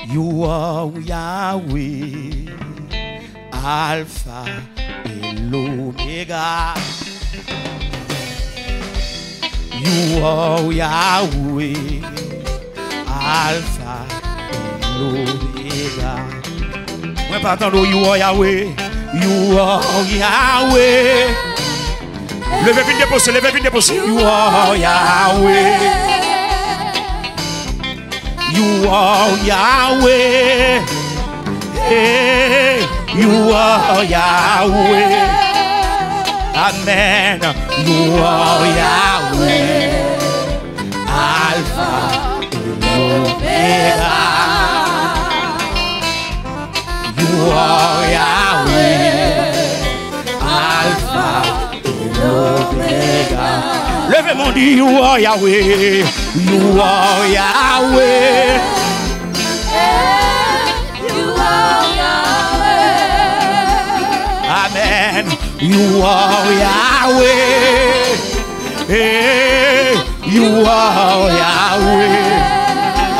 You are Yahweh, Alpha and Omega. You are Yahweh, Alpha and Omega. Moi pas attendre, you are Yahweh, you are Yahweh. Levez vite déposer, levez vite déposer. You are Yahweh. You are Yahweh. Hey, you are Yahweh. Amen. You are Yahweh. Alpha and Omega. You are Yahweh. Alpha and Omega. Levez mon Dieu, you are Yahweh. You are Yahweh. You are Yahweh. Amen. You are Yahweh. Hey, you are Yahweh.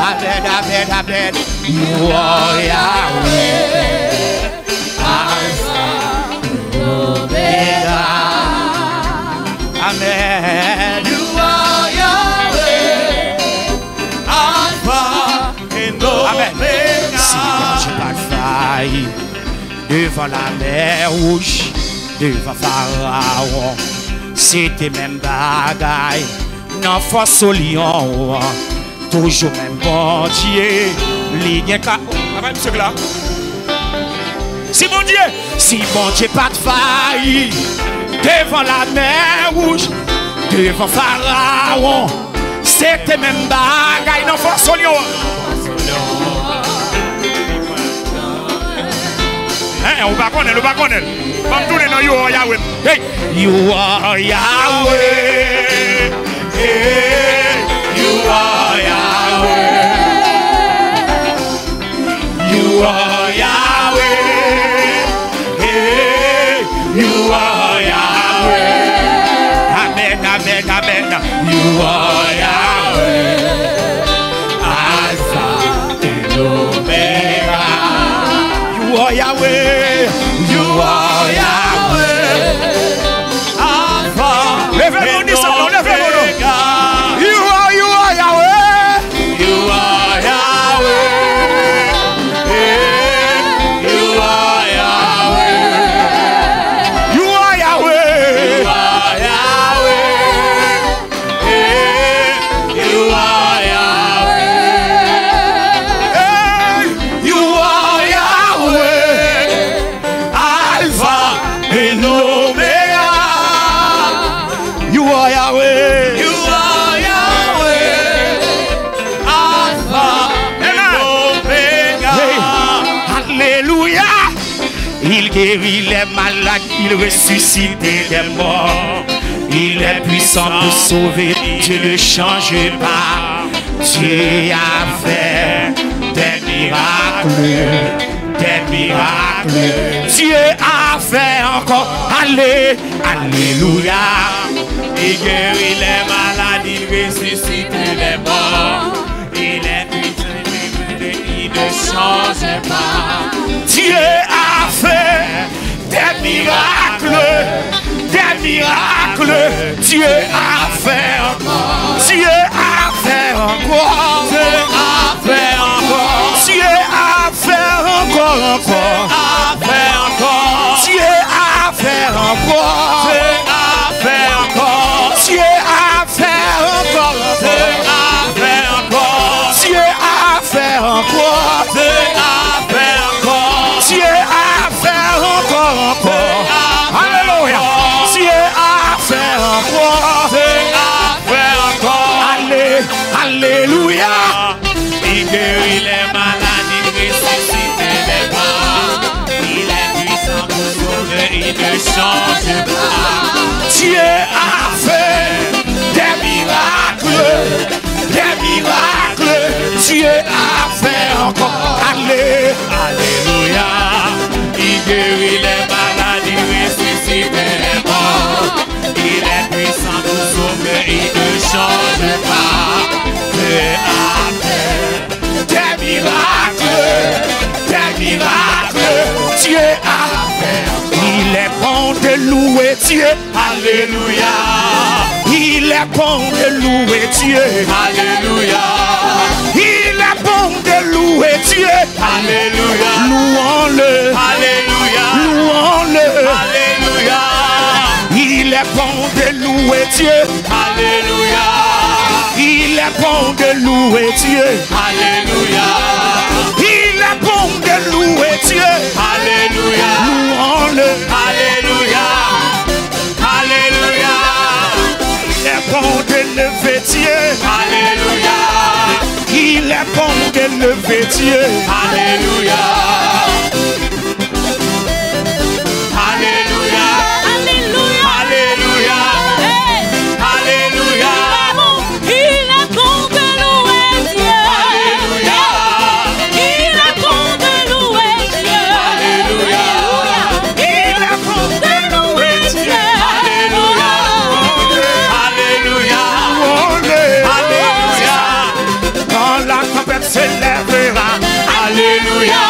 Amen, amen, amen. You are Yahweh. Alpha and Omega. Amen. You are Yahweh, Alpha and Omega. Si j'ai pas de faille devant la mer rouge, devant Pharaon, c'était même bagaille. Non, force au lion, toujours même bon Dieu. Ligne ka. Amen, monsieur là. Si bon Dieu, pas de faille devant la mer rouge, devant Pharaon, c'était même bagaille. Non, force au lion. On va connaître, on va connaître. Comme tous les noms, you are Yahweh. Hey, you are Yahweh. Hey, you are Yahweh. You are Yahweh. Hey, you are Yahweh. Amen, amen, amen. You are Yahweh. Alpha and Omega. You are Yahweh. You are Yahweh. Alpha. Levez-vous, dis ça, levez-vous. You are Yahweh. You are Yahweh. Hey, you are Yahweh. You are Yahweh. You are Yahweh. Hey, you are Yahweh. Hey, you are Yahweh. Alpha and Omega. You are Yahweh. You are Yahweh. Alpha and Omega. Hey, alléluia. Il guérit les malades, il ressuscite les morts. Il est puissant pour sauver, Dieu ne change pas. Dieu a fait des miracles, des miracles. Dieu a fait encore, allez, alléluia. Il guérit les malades, il ressuscite les morts. Il est puissant, il ne change pas. Dieu a fait des miracles, des miracles. Dieu a fait encore, Dieu a fait encore, Dieu a fait encore, Dieu a fait encore, Dieu a fait encore, Dieu a fait encore, Dieu a fait encore, Dieu a fait encore, Dieu a fait encore, Dieu a fait encore, alléluia, Dieu a fait encore, Dieu a fait encore, alléluia. Il guérit les malades, il ressuscite les morts. Il est puissant pour sauver, il ne change pas. Dieu a fait des miracles, des miracles. Dieu a fait encore. Alléluia. Il guérit les malades, il ressuscite les morts. Il est puissant pour sauver, il ne change pas. Dieu a de louer Dieu. Alléluia. Il est bon de louer Dieu. Alléluia. Il est bon de louer Dieu. Alléluia. Louons-le. Alléluia. Louons-le. Alléluia. Il est bon de louer Dieu. Alléluia. Il est bon de louer Dieu. Alléluia. Il est bon de louer Dieu. Alléluia. Louons-le. Alléluia. Alléluia. Il est bon de lever Dieu. Alléluia. Il est bon de lever Dieu. Alléluia. Alléluia. Alléluia. Alléluia. Alléluia. Il est bon de louer Dieu. Alléluia. Il est bon de louer Dieu. Alléluia. Il est bon de louer Dieu. Alléluia. Alléluia. Louons-le. Alléluia. Quand la tempête se lèvera. Alléluia.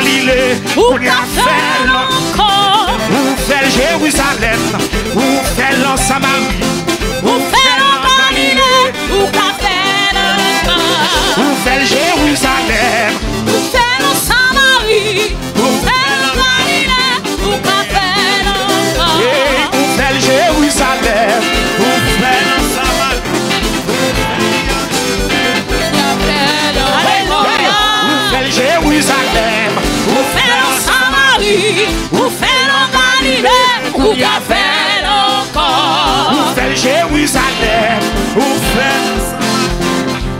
Galilée, Ou on y a qu'a fait fait encore. Ou fait Jérusalem, ou fait en Samarie, Ou fait en Galilée, ou qu'a fait encore. ou fait Jérusalem, Ou fait en Samarie, ou fait en Galilée, ou qu'a fait encore. et ou fait Jérusalem, ou fait en Samarie, Alléluia. ou fait Jérusalem, Ou fait en Samarie, ou fait en Galilée, ou qu'a fait encore. ou fait Jérusalem, ou fait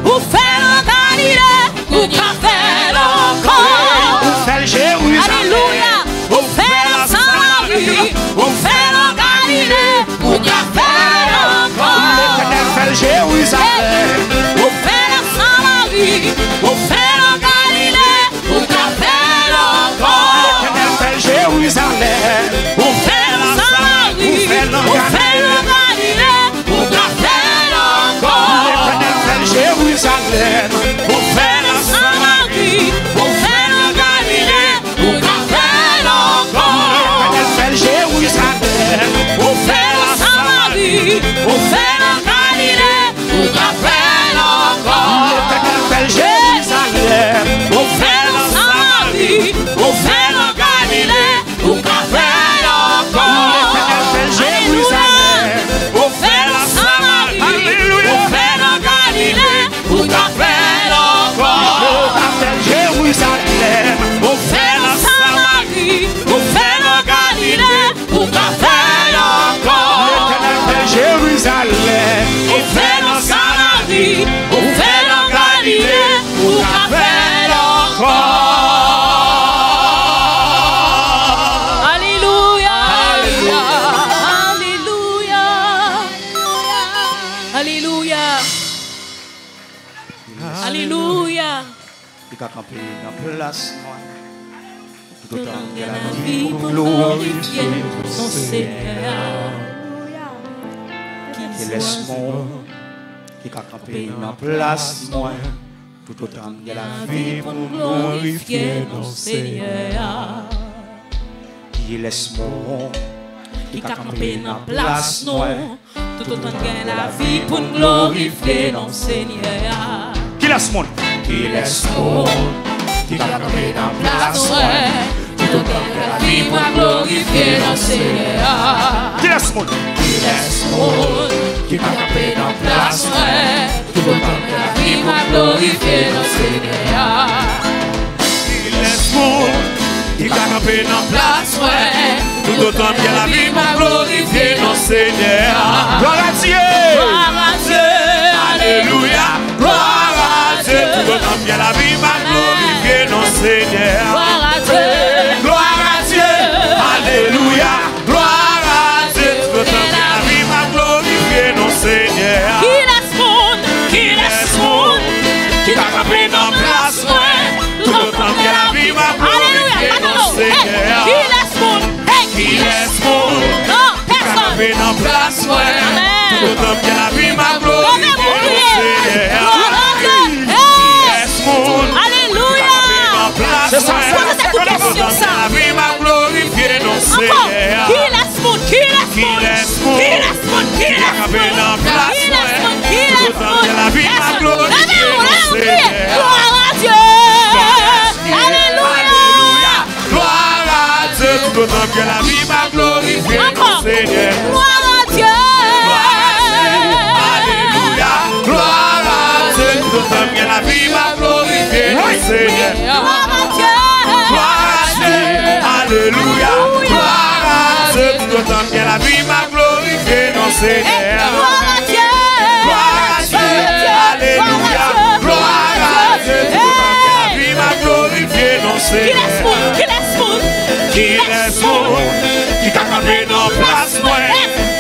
Ou fait en Galilée, ou qu'a fait encore. ou fait Jérusalem, Alléluia. Ou fait en Samarie, ou fait en Galilée, ou qu'a fait encore. l'Éternel fait Jérusalem, Ou fait en Samarie, ou fait en Galilée, ou qu'a fait encore. l'Éternel fait Jérusalem, Ou fait en Samarie, ou fait en Galilée, ou qu'a fait encore. l'Éternel fait Jérusalem, Ou fait en Samarie, ou fait en Galilée, ou qu'a fait encore. l'Éternel fait Jérusalem, Ou fait en Samarie, ou fait en Galilée, ou qu'a fait encore. l'Éternel fait Jérusalem, Ou fait en Samarie, ou fait en Galilée, ou qu'a fait encore. l'Éternel fait Jérusalem, Ou fait en Samarie, ou fait en Galilée, ou qu'a fait encore. Jérusalem, Ou fait en Samarie, ou fait en Galilée, ou qu'a fait encore. l'Éternel fait Jérusalem, Ou fait en Samarie, ou fait en Galilée, ou qu'a fait encore. Alléluia. Alléluia. Alléluia. Alléluia. il a campé dans place, tout autant que La la vie vie pour glorifier glorifier son Seigneur. qui laisse mon, qui a campé dans place, moi, tout autant que la vie Pour glorifier nos Seigneur. qui laisse mon, Qui a campé dans place nous. Tout autant que la vie pour glorifier nos Seigneur. qui laisse mon, qui laisse mon, qui a campé dans place, moi, Tout autant que la vie pour glorifier nos Seigneur. qui laisse mon, qui laisse mon, qui a campé dans place, moi, Tout autant que la vie pour glorifier nos Seigneur. qui laisse mon, qui a campé dans place, Tout autant que la vie m'a glorifié nos Seigneur. gloire à Dieu, Gloire à Dieu. Alléluia. Gloire à Dieu. Tout autant que la vie m'a glorifié nos Seigneur. Gloire à Dieu. Gloire à Dieu. Alléluia. Gloire à Dieu. Tout autant que la vie m'a glorifié nos Seigneur. Qui laisse monde, qui laisse monde, Qui t'a campé dans place, tout autant que la vie m'a glorifié nos Seigneur. Qui laisse monde, hey, Qui laisse mon non, Qui t'a personne. campé dans place, tout autant que la vie m'a glorifié nos Seigneur. Gloire à Dieu. Qui Hey, laisse mon alléluia. C'est ça, Posez cette question, ça. La vie m'a glorifié nos Encore. Seigneur. Qui laisse monde, qui laisse Qui monde, laisse monde qui laisse monde, qui Qui t'a laisse campé monde, dans place, qui laisse monde, qui tout laisse autant monde. que la vie m'a Personne. glorifié Levez-vous, nos levez-vous, priez. Seigneur. Gloire à Dieu. Alléluia. Gloire à Dieu, tout autant que la vie m'a glorifié nos Encore. Seigneur. Gloire à Dieu. Alléluia. Gloire à Dieu, tout autant que la vie m'a glorifié nos Seigneur. Gloire à Dieu. Gloire à Dieu. Alléluia. Gloire à Dieu, tout autant que la vie m'a glorifié nos Seigneur. Gloire à Dieu. Gloire à Dieu. Alléluia. Gloire à Dieu, tout autant que la vie m'a glorifié nos Qui laisse Seigneur. monde, qui laisse monde, Qui laisse mon, qui t'a campé dans place,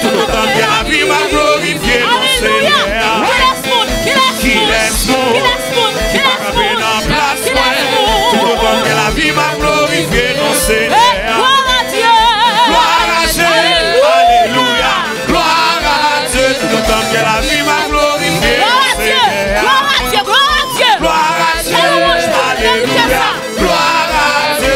tout autant que la vie m'a glorifié nos Alléluia. Seigneur. Qui laisse monde, qui laisse Qui laisse mon, qui laisse monde, qui qui t'a laisse campé dans monde, place, qui laisse tout monde. autant que la vie m'a glorifié nos Hey, Seigneur. gloire à Dieu. Gloire à Dieu, alléluia. Gloire à Dieu, tout autant que la vie m'a glorifié Gloire nos à Dieu. Seigneur. Gloire à Dieu. Gloire à Dieu. Gloire à Dieu, alléluia. Gloire à Dieu,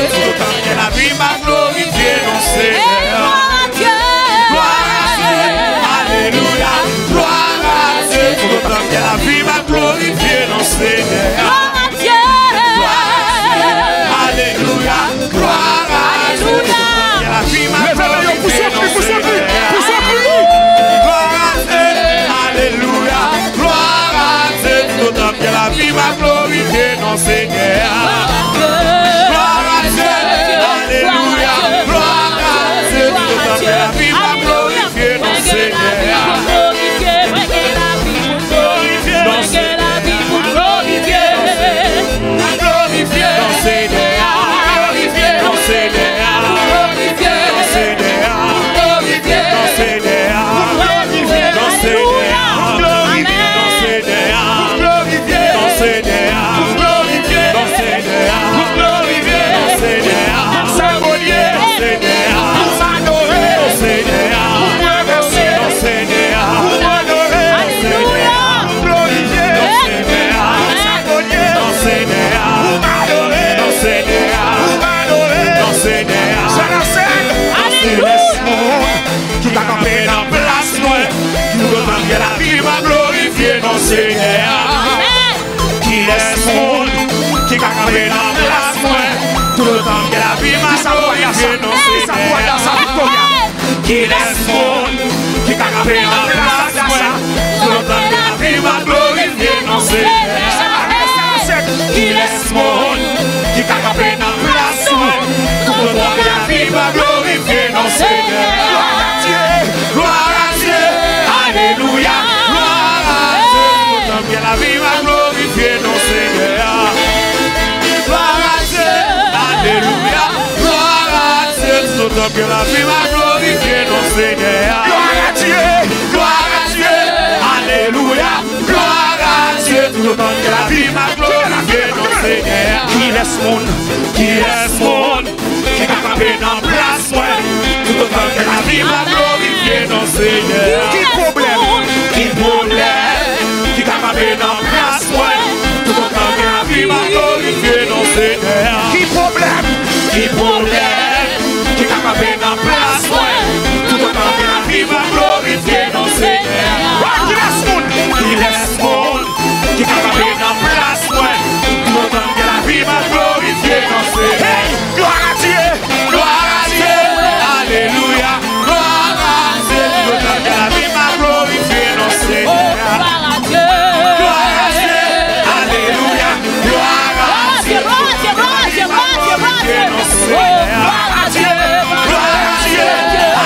laisse monde qui a campé dans place moi. Tout le temps que la vie m'a glorifié non Seigneur. Qui laisse monde qui a campé dans place moi. Tout le temps que la vie m'a glorifié non Seigneur. Qui laisse monde qui a campé dans place moi. Tout le temps que la vie m'a glorifié non Seigneur. Gloire à Dieu, alléluia. Gloire à Dieu, tout le temps que la vie m'a glorifié non Seigneur. Gloire à Dieu, alléluia. Gloire à Dieu, tout le temps que la vie m'a glorifié non Seigneur. Gloire à Dieu, alléluia. Gloire à Dieu, tout le temps que la vie m'a glorifié non Seigneur. Qui laisse monde, qui a campé dans place moi. Tout le temps que la vie m'a glorifié non Seigneur. Qui problème, qui a campé dans place moi. Tout le temps que la vie m'a glorifié non Seigneur. Qui problème, qui a campé dans place moi. Tout le temps que la vie m'a glorifié non Seigneur. Qui laisse monde, qui a campé dans place moi. Tout le temps que la vie m'a glorifié non Seigneur. Gloire à Dieu, alléluia. Gloire à Dieu, tout le temps que la vie m'a glorifié non Seigneur. Gloire à Dieu, alléluia. Gloire à Dieu, tout le temps que la vie m'a glorifié non Seigneur. Gloire à Dieu,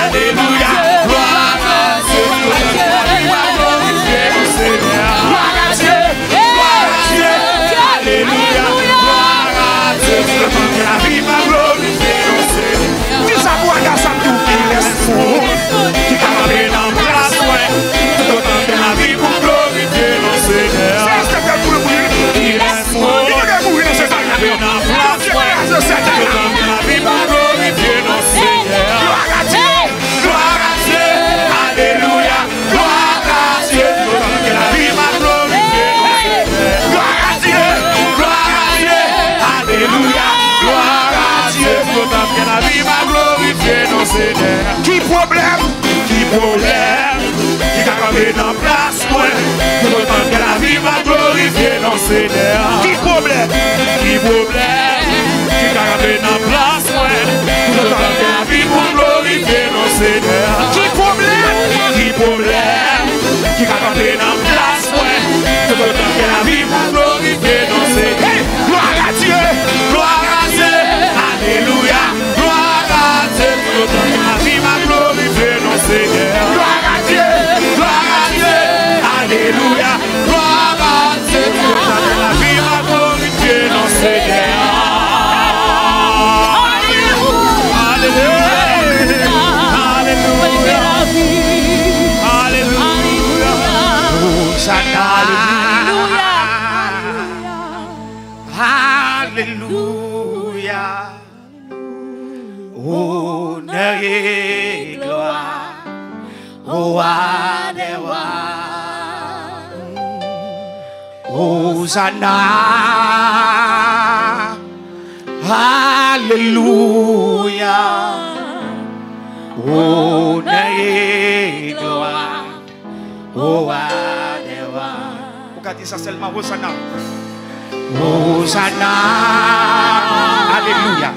alléluia. Gloire à Dieu, tout le temps que la vie m'a glorifié non Seigneur. Gloire à Dieu, alléluia. Gloire à Dieu, tout le temps que la vie m'a glorifié non Seigneur. Qui s'avoue à ça tout qui laisse monde, qui a campé dans place ouais. Tout le temps que la vie m'a glorifié non Seigneur. Qui laisse monde, qui a campé dans place ouais. Tout le temps que la vie m'a glorifié non Seigneur. Gloire à Dieu, alléluia. Gloire à Dieu, tout le temps que la vie m'a glorifié non Seigneur. Gloire à Dieu, alléluia. Gloire à Dieu, tout le temps que la vie m'a glorifié non Seigneur. Qui problème, qui a campé dans place moi. Tout le temps que la vie m'a glorifié non Seigneur. Qui problème, qui a campé dans place moi. Tout le temps que la vie m'a glorifié non Seigneur. Qui problème, qui a campé dans place moi. Tout le temps que la vie m'a glorifié non Seigneur. Gloire à Dieu, alléluia. Gloire à Dieu, tout le temps que la vie m'a glorifié non Seigneur. Gloire à Dieu, alléluia. Gloire à Dieu, tout le temps que la vie m'a glorifié non Seigneur. Alléluia. Honneur et gloire au roi des rois. Hosanna. Alléluia. Honneur et gloire au roi des rois. Pourquoi dire ça seulement Hosanna? Hosanna, alléluia,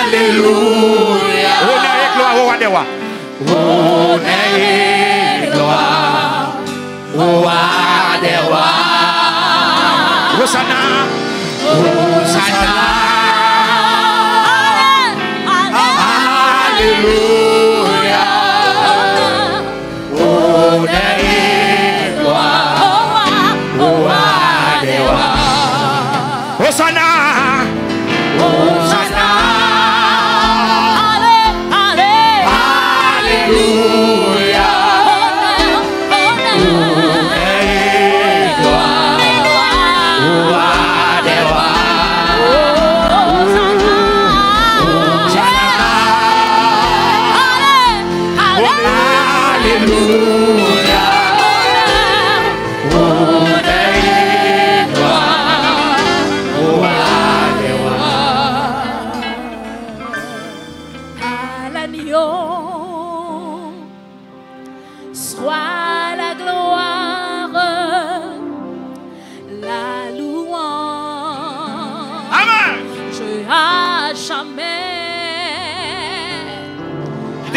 alléluia. Honneur et gloire au roi des rois. Honneur et gloire au roi des rois. Hosanna, Hosanna, alléluia. Honneur et gloire au roi. Hosanna, Hosanna, alléluia.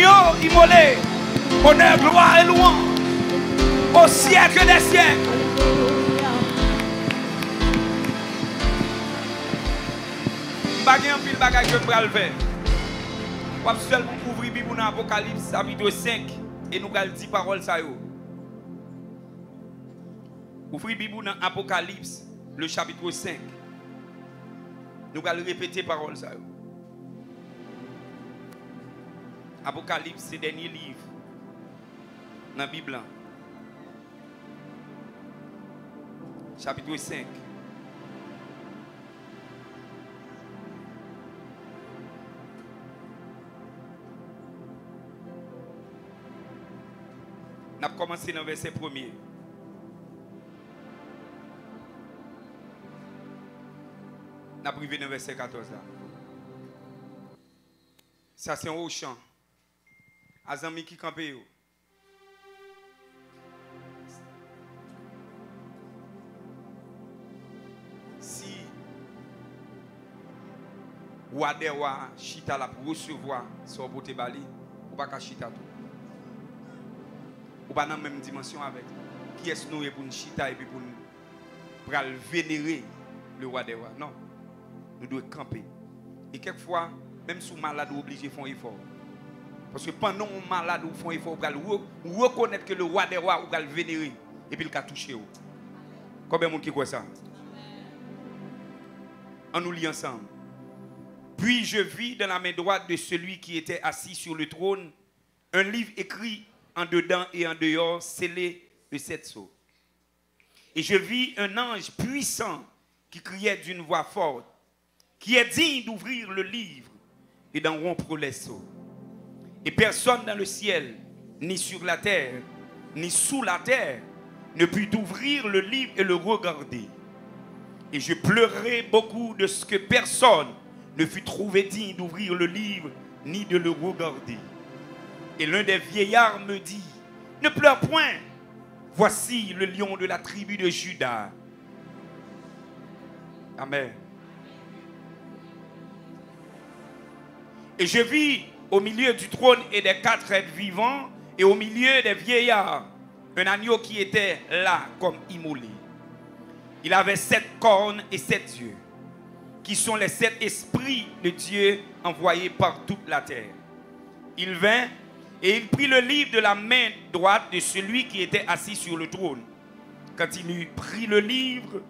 l'agneau immolé. Honneur, gloire et louange au siècle des siècles. Bagay en pile bagay que je vais le faire. On va seulement ouvrir Bible dans Apocalypse chapitre 5 et nous allons dire paroles ça yo. Ouvrez Bible dans Apocalypse le chapitre 5. Nous allons répéter paroles ça yo. Apocalypse c'est le dernier livre dans la Bible. Chapitre 5. On a commencé dans le verset 1er. On a privé dans le verset 14 là. Ça c'est un haut chant. Azami qui campe yo. Si Wadewa chita la pour recevoir son beauté bali, ou pas ka chita tout. Ou pas dans la même dimension avec. Qui est-ce nous pour nous chita et puis pour nous vénérer le roi des rois? Non. Nous devons camper. Et quelquefois, même si nous sommes malades, nous sommes obligés de faire un effort. Parce que pendant que nous sommes malades, nous faisons un effort pour reconnaître que le roi des rois, nous va le vénérer. Et puis il va toucher. Combien de monde qui croit ça? On nous lit ensemble. Puis je vis dans la main droite de celui qui était assis sur le trône un livre écrit en dedans et en dehors, scellé de 7 sceaux. Et je vis un ange puissant qui criait d'une voix forte, qui est digne d'ouvrir le livre et d'en rompre les sceaux. Et personne dans le ciel, ni sur la terre, ni sous la terre, ne put ouvrir le livre et le regarder. Et je pleurais beaucoup de ce que personne ne fut trouvé digne d'ouvrir le livre, ni de le regarder. Et l'un des vieillards me dit, ne pleure point, voici le lion de la tribu de Juda. Amen. Et je vis au milieu du trône et des 4 êtres vivants, et au milieu des vieillards, un agneau qui était là comme immolé. Il avait 7 cornes et 7 yeux, qui sont les 7 esprits de Dieu envoyés par toute la terre. Il vint et il prit le livre de la main droite de celui qui était assis sur le trône. Quand il eut pris le livre,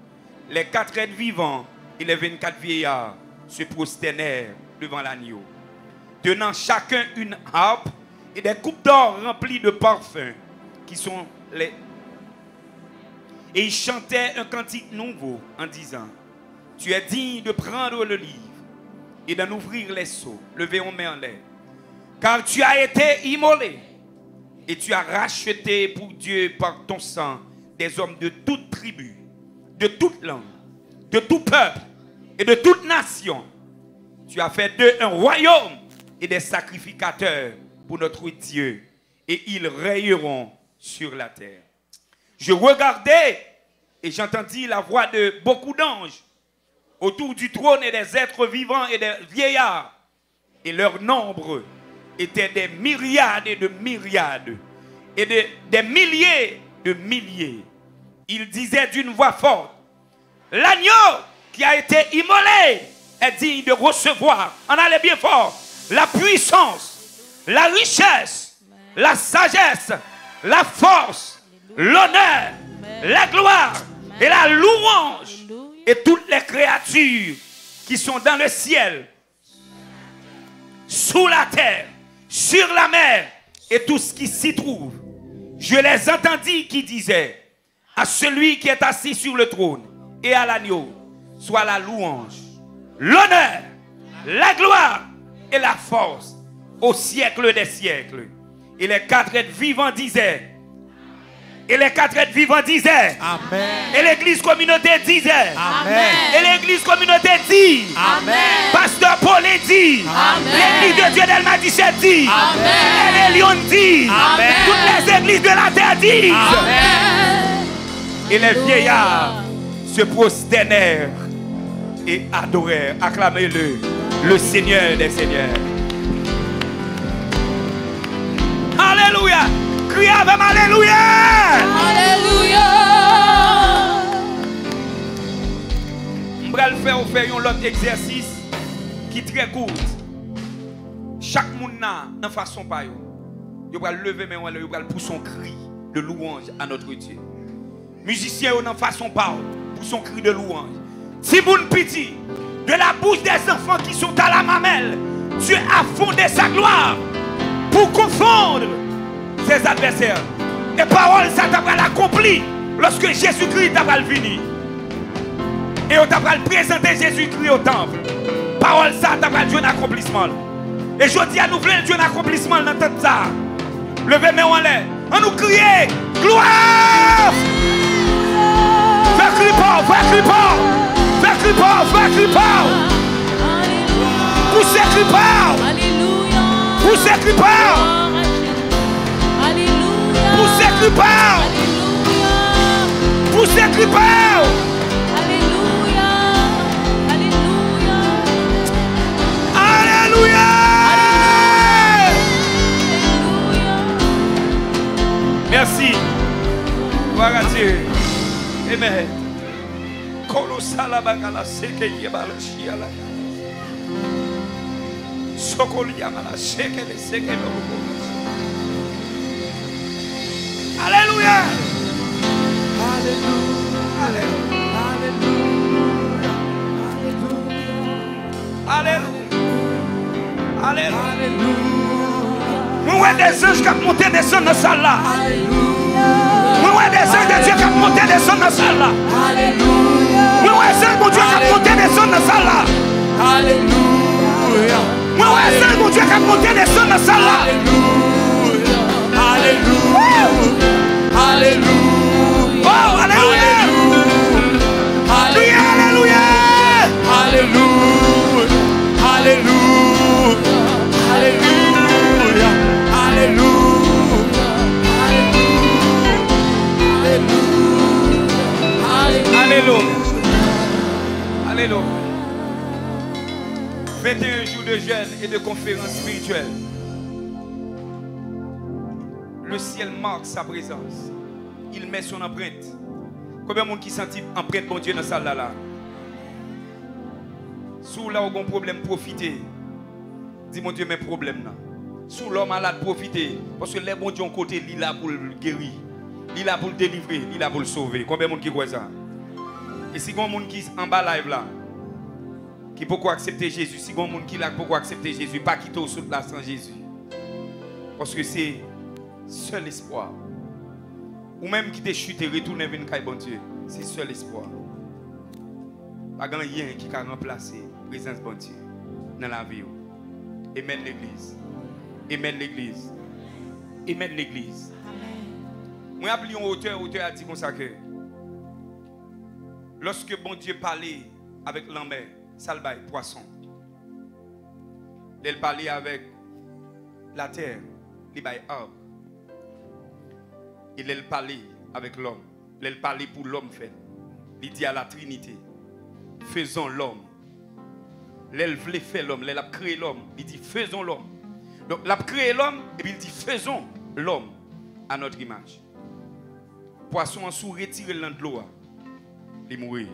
les 4 êtres vivants et les 24 vieillards se prosternèrent devant l'agneau, tenant chacun une harpe et des coupes d'or remplies de parfums, qui sont les... Et ils chantaient un cantique nouveau en disant, tu es digne de prendre le livre et d'en ouvrir les sceaux. Levez vos mains en l'air. Car tu as été immolé et tu as racheté pour Dieu par ton sang des hommes de toute tribu, de toute langue, de tout peuple et de toute nation. Tu as fait d'eux un royaume et des sacrificateurs pour notre Dieu, et ils règneront sur la terre. Je regardais et j'entendis la voix de beaucoup d'anges autour du trône et des êtres vivants et des vieillards, et leur nombre était des myriades et de myriades, et des milliers de milliers. Ils disaient d'une voix forte, l'agneau qui a été immolé est digne de recevoir, en allait bien fort, la puissance, la richesse, la sagesse, la force, l'honneur, la gloire et la louange. Et toutes les créatures qui sont dans le ciel, sous la terre, sur la mer et tout ce qui s'y trouve. Je les entendis qui disaient, à celui qui est assis sur le trône et à l'agneau, soit la louange, l'honneur, la gloire et la force au siècle des siècles. Et les 4 êtres vivants disaient, et les 4 êtres vivants disaient, Amen. Et l'église communauté disait, Amen. Et l'église communauté dit, Amen. Pasteur Paul dit, l'église de Dieu d'Elma dit, et les lions disent, toutes les églises de la terre disent, Amen. Et les vieillards se prosternèrent et adorèrent. Acclamez-le, le Seigneur des Seigneurs. Alléluia. Criez avec Alléluia. Alléluia. Je vais faire un autre exercice qui est très court. Chaque monde n'a une façon par yo. Yo va lever mes mains, yo va pousser son cri de louange à notre Dieu. Musiciens ont une façon par pour son cri de louange. Si vous petit de la bouche des enfants qui sont à la mamelle, Dieu a fondé sa gloire pour confondre ses adversaires. Et parole ça t'a accompli lorsque Jésus-Christ t'a venir. Et on t'a présenter Jésus-Christ au temple. Parole ça t'a joué un accomplissement. Et je dis à nous voulons jouer un accomplissement dans tout ça. Levez mes mains en l'air. On nous crie gloire. Fais cri fort, fais cri fort. Fais cri fort, fais cri fort. Poussez cri fort. Alléluia. Poussez cri fort. Alléluia. Poussez cri fort. Alléluia. Poussez cri fort. Alléluia. Alléluia. Alléluia. Merci. Gloire à Dieu. Amen. Kolosala bagala seke yebala shiala. Sokolia mala seke le seke lo. Alléluia. Alléluia. Alléluia. Alléluia. Nous voyons des anges qui ont monté des sons dans la salle là. Nous voyons des anges de Dieu qui ont monté des sons dans la salle là. Nous voyons des anges de Dieu qui ont monté des sons dans la salle là. Nous voyons des anges de Dieu qui ont monté des sons dans la salle là. Oh, alléluia. Alléluia. Alléluia. Alléluia. 21 jours de jeûne et de conférences spirituelles. Le ciel marque sa présence. Il met son empreinte. Combien de monde qui sentit empreinte bon Dieu dans cette salle là? Sous là où on a un problème, profitez. Dis mon Dieu, mes problèmes là. Sous l'homme malade, profitez. Parce que les bons dieux ont côté, il est là pour le guérir. Il est là pour le délivrer. Il est là pour le sauver. Combien de monde qui croit ça? Et si il y a des gens qui sont en bas live là, qui peuvent accepter Jésus, si il y a des gens qui peuvent accepter Jésus, pas quitter au sous de la sans Jésus. Parce que c'est seul espoir. Ou même qui te chute et retourne vers une bon Dieu. C'est seul espoir. Pas grand rien qui a remplacé la présence de bon Dieu dans la vie. Amen l'église. Amen l'église. Amen l'église. Moi, appelé un auteur a dit comme ça que lorsque bon Dieu parlait avec l'ambert, salbaï, poisson, il parlait avec la terre, il parlait arbre. Il parlait avec l'homme. Il parlait pour l'homme fait. Il dit à la Trinité, faisons l'homme. Il voulait faire l'homme, il a créé l'homme. Il dit faisons l'homme. Donc il a créé l'homme et puis il dit faisons l'homme à notre image. Poisson en sous retiré dans de l'eau, il mourit.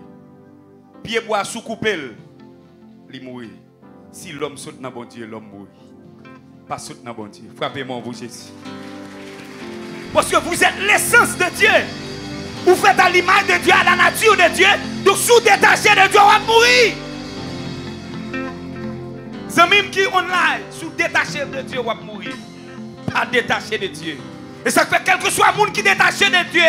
Pied bois sous coupé, il mourit. Si l'homme saute dans bon Dieu, l'homme mourit. Pas saute dans bon Dieu. Frappez-moi vous Jésus. Parce que vous êtes l'essence de Dieu. Vous faites à l'image de Dieu, à la nature de Dieu. Donc sous détaché de Dieu, on va mourir. C'est même qui online, sous détaché de Dieu, on va mourir. Pas détaché de Dieu. Et ça fait quel que soit le monde qui est détaché de Dieu,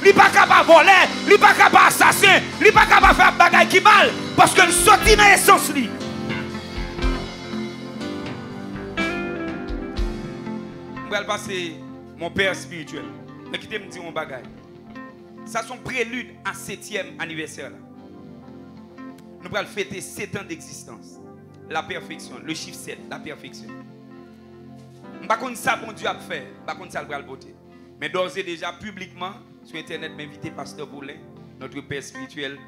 il n'est pas capable de voler, il n'est pas capable d'assassiner, il n'est pas capable de faire des bagages qui mal. Parce que il sortit dans l'essence. Je vais passer mon père spirituel. Mais qui me dit mon bagage. Ça son prélude à 7e anniversaire. Là. Nous allons fêter 7 ans d'existence. La perfection, le chiffre 7, la perfection. Je ne sais pas ça bon Dieu a fait, je ne sais pas ça le beauté. Mais d'ores et déjà publiquement sur internet m'inviter pasteur Boulin, notre père spirituel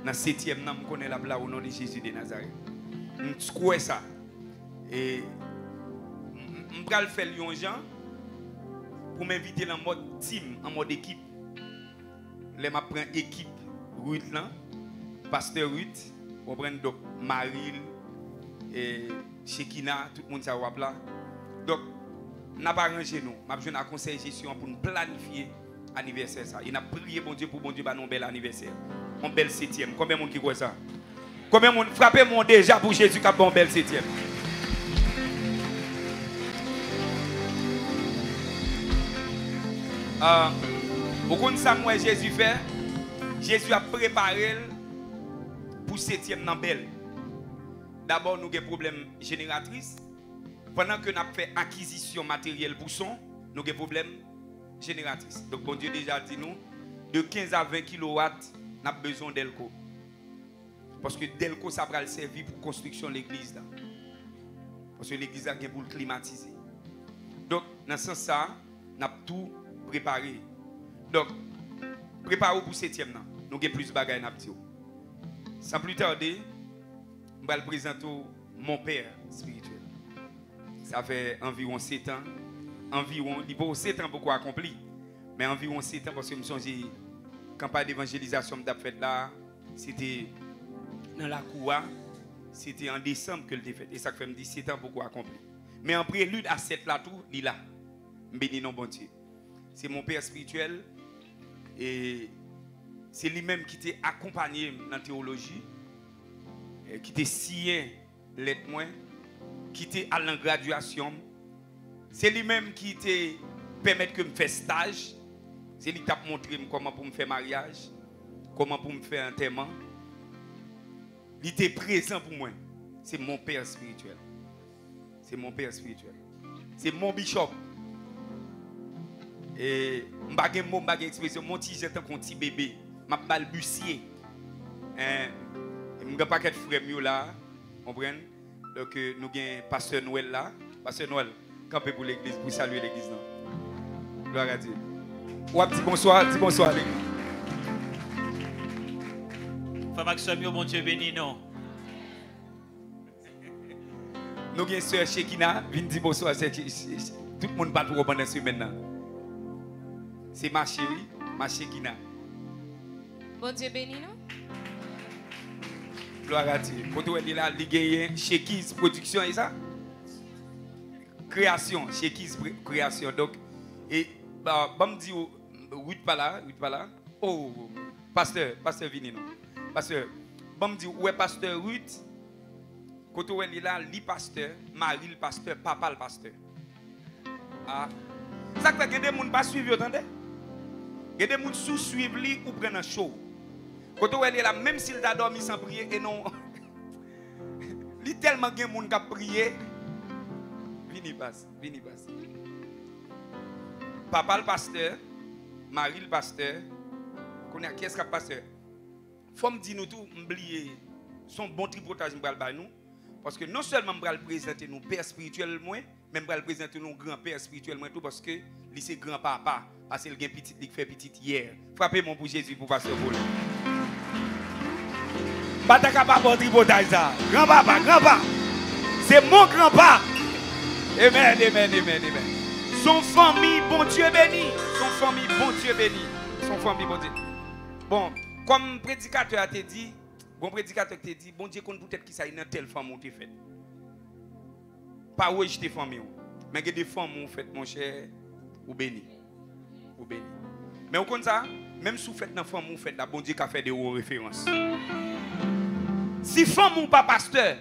dans 7e nom connaît la bla au nom de Jésus de Nazareth. Je crois ça. Et je vais faire Lyon Jean pour m'inviter en mode team, en mode équipe. Là, je prends équipe Ruth là, pasteur Ruth, on prend donc Maril et Shekina, tout le monde ça va là. Donc, n'a pas arrangé nous, m'a besoin d'un conseil de gestion pour nous planifier l'anniversaire ça. Il a prié bon Dieu pour bon Dieu bah non bel anniversaire. Mon bel 7e. Combien de monde qui croit ça? Combien de monde frappez mon déjà pour Jésus qui a bon bel 7e? Beaucoup de ça moi Jésus fait. Jésus a préparé pour 7e dans belle. D'abord nous avons un problème génératrice. Pendant que nous avons fait acquisition matérielle pour son, nous avons un problème génératrice. Donc bon Dieu déjà dit nous de 15 à 20 kW, nous avons besoin d'Elco. Parce que Delco ça va servir pour la construction de l'église. Parce que l'église a pour le climatiser. Donc dans ce sens ça, nous avons tout préparé. Donc préparez-vous pour 7e. Nous avons plus de bagages. Sans plus tarder, je vais présenter mon père spirituel. Ça fait environ 7 ans. Environ, il faut 7 ans beaucoup accompli. Mais environ 7 ans parce que je me suis campagne d'évangélisation que j'ai faite là, c'était dans la cour, c'était en décembre que je l'ai fait. Et ça fait me dit 7 ans beaucoup accompli. Mais en prélude à cette là tout, il est là. Béni non bon Dieu. C'est mon père spirituel et c'est lui-même qui t'a accompagné dans la théologie, qui t'a scié l'être moins, qui t'a à la graduation. C'est lui-même qui t'a permis que je fasse stage. C'est lui qui t'a montré comment pour me faire mariage, comment pour me faire enterrement. Il était présent pour moi. C'est mon père spirituel. C'est mon père spirituel. C'est mon bishop. Et je n'ai pas d'expression. Mon petit j'étais un petit bébé. Je suis balbutié. Je n'ai pas de frère là. Vous comprenez? Donc nous avons Pasteur Noël là. Pasteur Noël, campez pour l'église, pour saluer l'église. Gloire à Dieu. Ou dis bonsoir, dis bonsoir l'église. Frère Maxime, bon Dieu béni, non? Nous avons une soeur Shekina, viens dire bonsoir. Tout le monde parle pour pendant ce maintenant. C'est ma chérie, ma Shekina. Bon Dieu béni, non? Gloire à Dieu. Quand on est là, il y a Shekiz Production, et ça? Création, Shekiz Création. Donc, et, me dit, Ruth pas là. Oh, pasteur Vini, non? Pasteur, me dit, où est pasteur Ruth? Quand on est là, li pasteur, Marie le pasteur, papa le pasteur. Ah. Ça fait que des gens pas suivre, attendez? Il y a des gens sous suivre lui ou prennent un show. Quand on est là, même s'il a dormi sans prier, et non. Il y a tellement de gens qui ont prié. Vini passe. Papa le pasteur, Marie le pasteur, qu'est-ce que le pasteur? Faut me dire nous tout, m'oublier son bon tripotage m'bral nous parce que non seulement m'bral présenter nous père spirituel moi, mais m'bral présenter nous grand-père spirituel moi tout parce que lui c'est grand-papa parce qu'il a petit il fait petit hier. Frappez mon pour Jésus pour pasteur Paul. Bataka pas bon tripotage ça. Grand-papa. C'est mon grand-papa. Amen. Son famille bon Dieu béni. Son famille bon Dieu. Bon, comme prédicateur t'a dit, bon Dieu compte peut-être qui ça une telle femme ou t'es fait. Pas où j'étais famille. Mais il y a des femmes où fait mon cher ou béni. Mais au compte ça, même si vous faites dans femme ou fait la bon Dieu qui a fait des références. Si femme ou pas pasteur,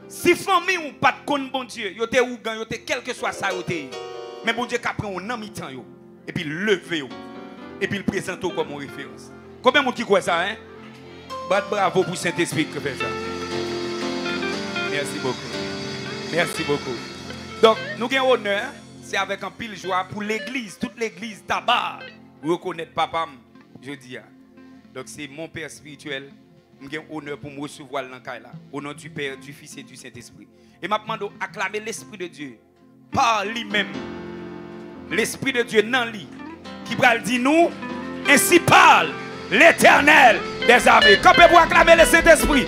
si famille ou pas de con bon Dieu, yo te ou gan, yo te quel que soit ça yo te. Mais bon Dieu qui prend un ami temps yo et puis lever yo et puis le présente comme une référence. Combien de monde qui croit ça hein? Bravo pour Saint-Esprit qui fait ça. Merci beaucoup. Donc nous avons honneur, c'est avec un pile joie pour l'église, toute l'église tabac reconnaître papa je dis. Donc c'est mon père spirituel. J'ai honneur pour me recevoir dans le là. Au nom du Père, du Fils et du Saint-Esprit. Et je demande d'acclamer l'Esprit de Dieu par lui-même. L'Esprit de Dieu dans lui. Qui va dire nous, ainsi parle l'Éternel des armées. Quand peut-vous acclamer le Saint-Esprit?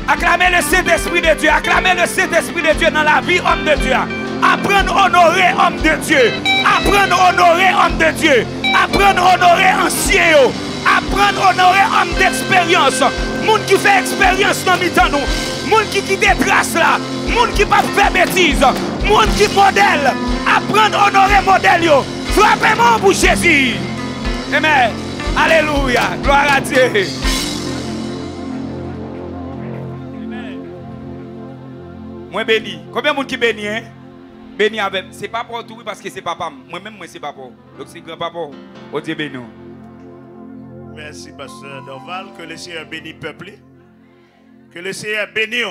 Acclamer le Saint-Esprit de Dieu. Acclamer le Saint-Esprit de Dieu dans la vie homme de Dieu. Apprendre à honorer homme de Dieu. Apprendre à honorer homme de Dieu. Apprendre à honorer ancien. Apprendre à honorer homme d'expérience. Moun qui fait expérience dans mi-temps nous. Moun qui quitte trace là. Moun qui pas faire bêtise. Moun qui modèle. Apprendre à honorer modèle yo. Frappez-moi pour Jésus. Amen. Alléluia. Gloire à Dieu. Moi béni. Combien de monde qui béni hein? Béni avec. C'est pas pour tout parce que c'est papa. Moi-même moi c'est papa. Donc c'est grand-papa. Oh Dieu béni. Merci pasteur Dorval. Que le Seigneur bénisse peuple. Que le Seigneur bénisse.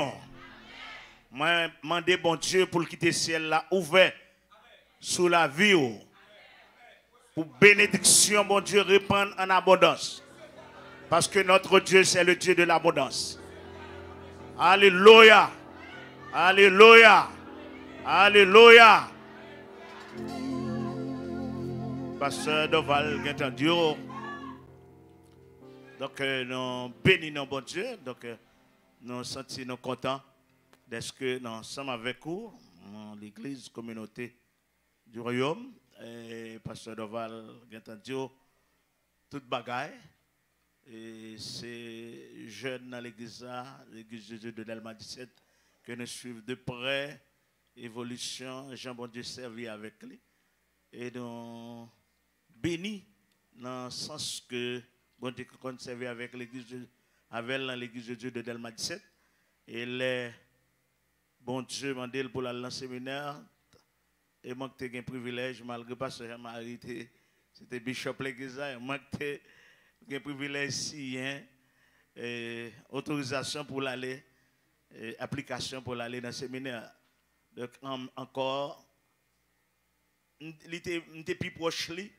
Moi demandé bon Dieu pour quitter le ciel là ouvert sous la vie. Pour bénédiction bon Dieu répandre en abondance. Parce que notre Dieu c'est le Dieu de l'abondance. Alléluia. Alléluia. Alléluia. Pasteur Dorval entendu. Donc nous bénissons bon Dieu. Donc nous sentons contents d'être que nous sommes avec vous dans l'église communauté du royaume. Et Pasteur Dorval entendu toute bagaille. Et c'est jeune dans l'église Jésus de Delma 17 que nous suivons de près évolution Jean bon Dieu servi avec lui. Et nous bénis dans le sens que bon Dieu qu'on servi avec l'église l'église de Dieu de Delma 17 et les bon Dieu m'a dit pour aller dans le séminaire et moi j'ai un privilège malgré pas ce Jean-Marie c'était bishop l'église moi j'ai un privilège ici hein, autorisation pour l'aller application pour aller dans le séminaire donc encore il était plus proche lui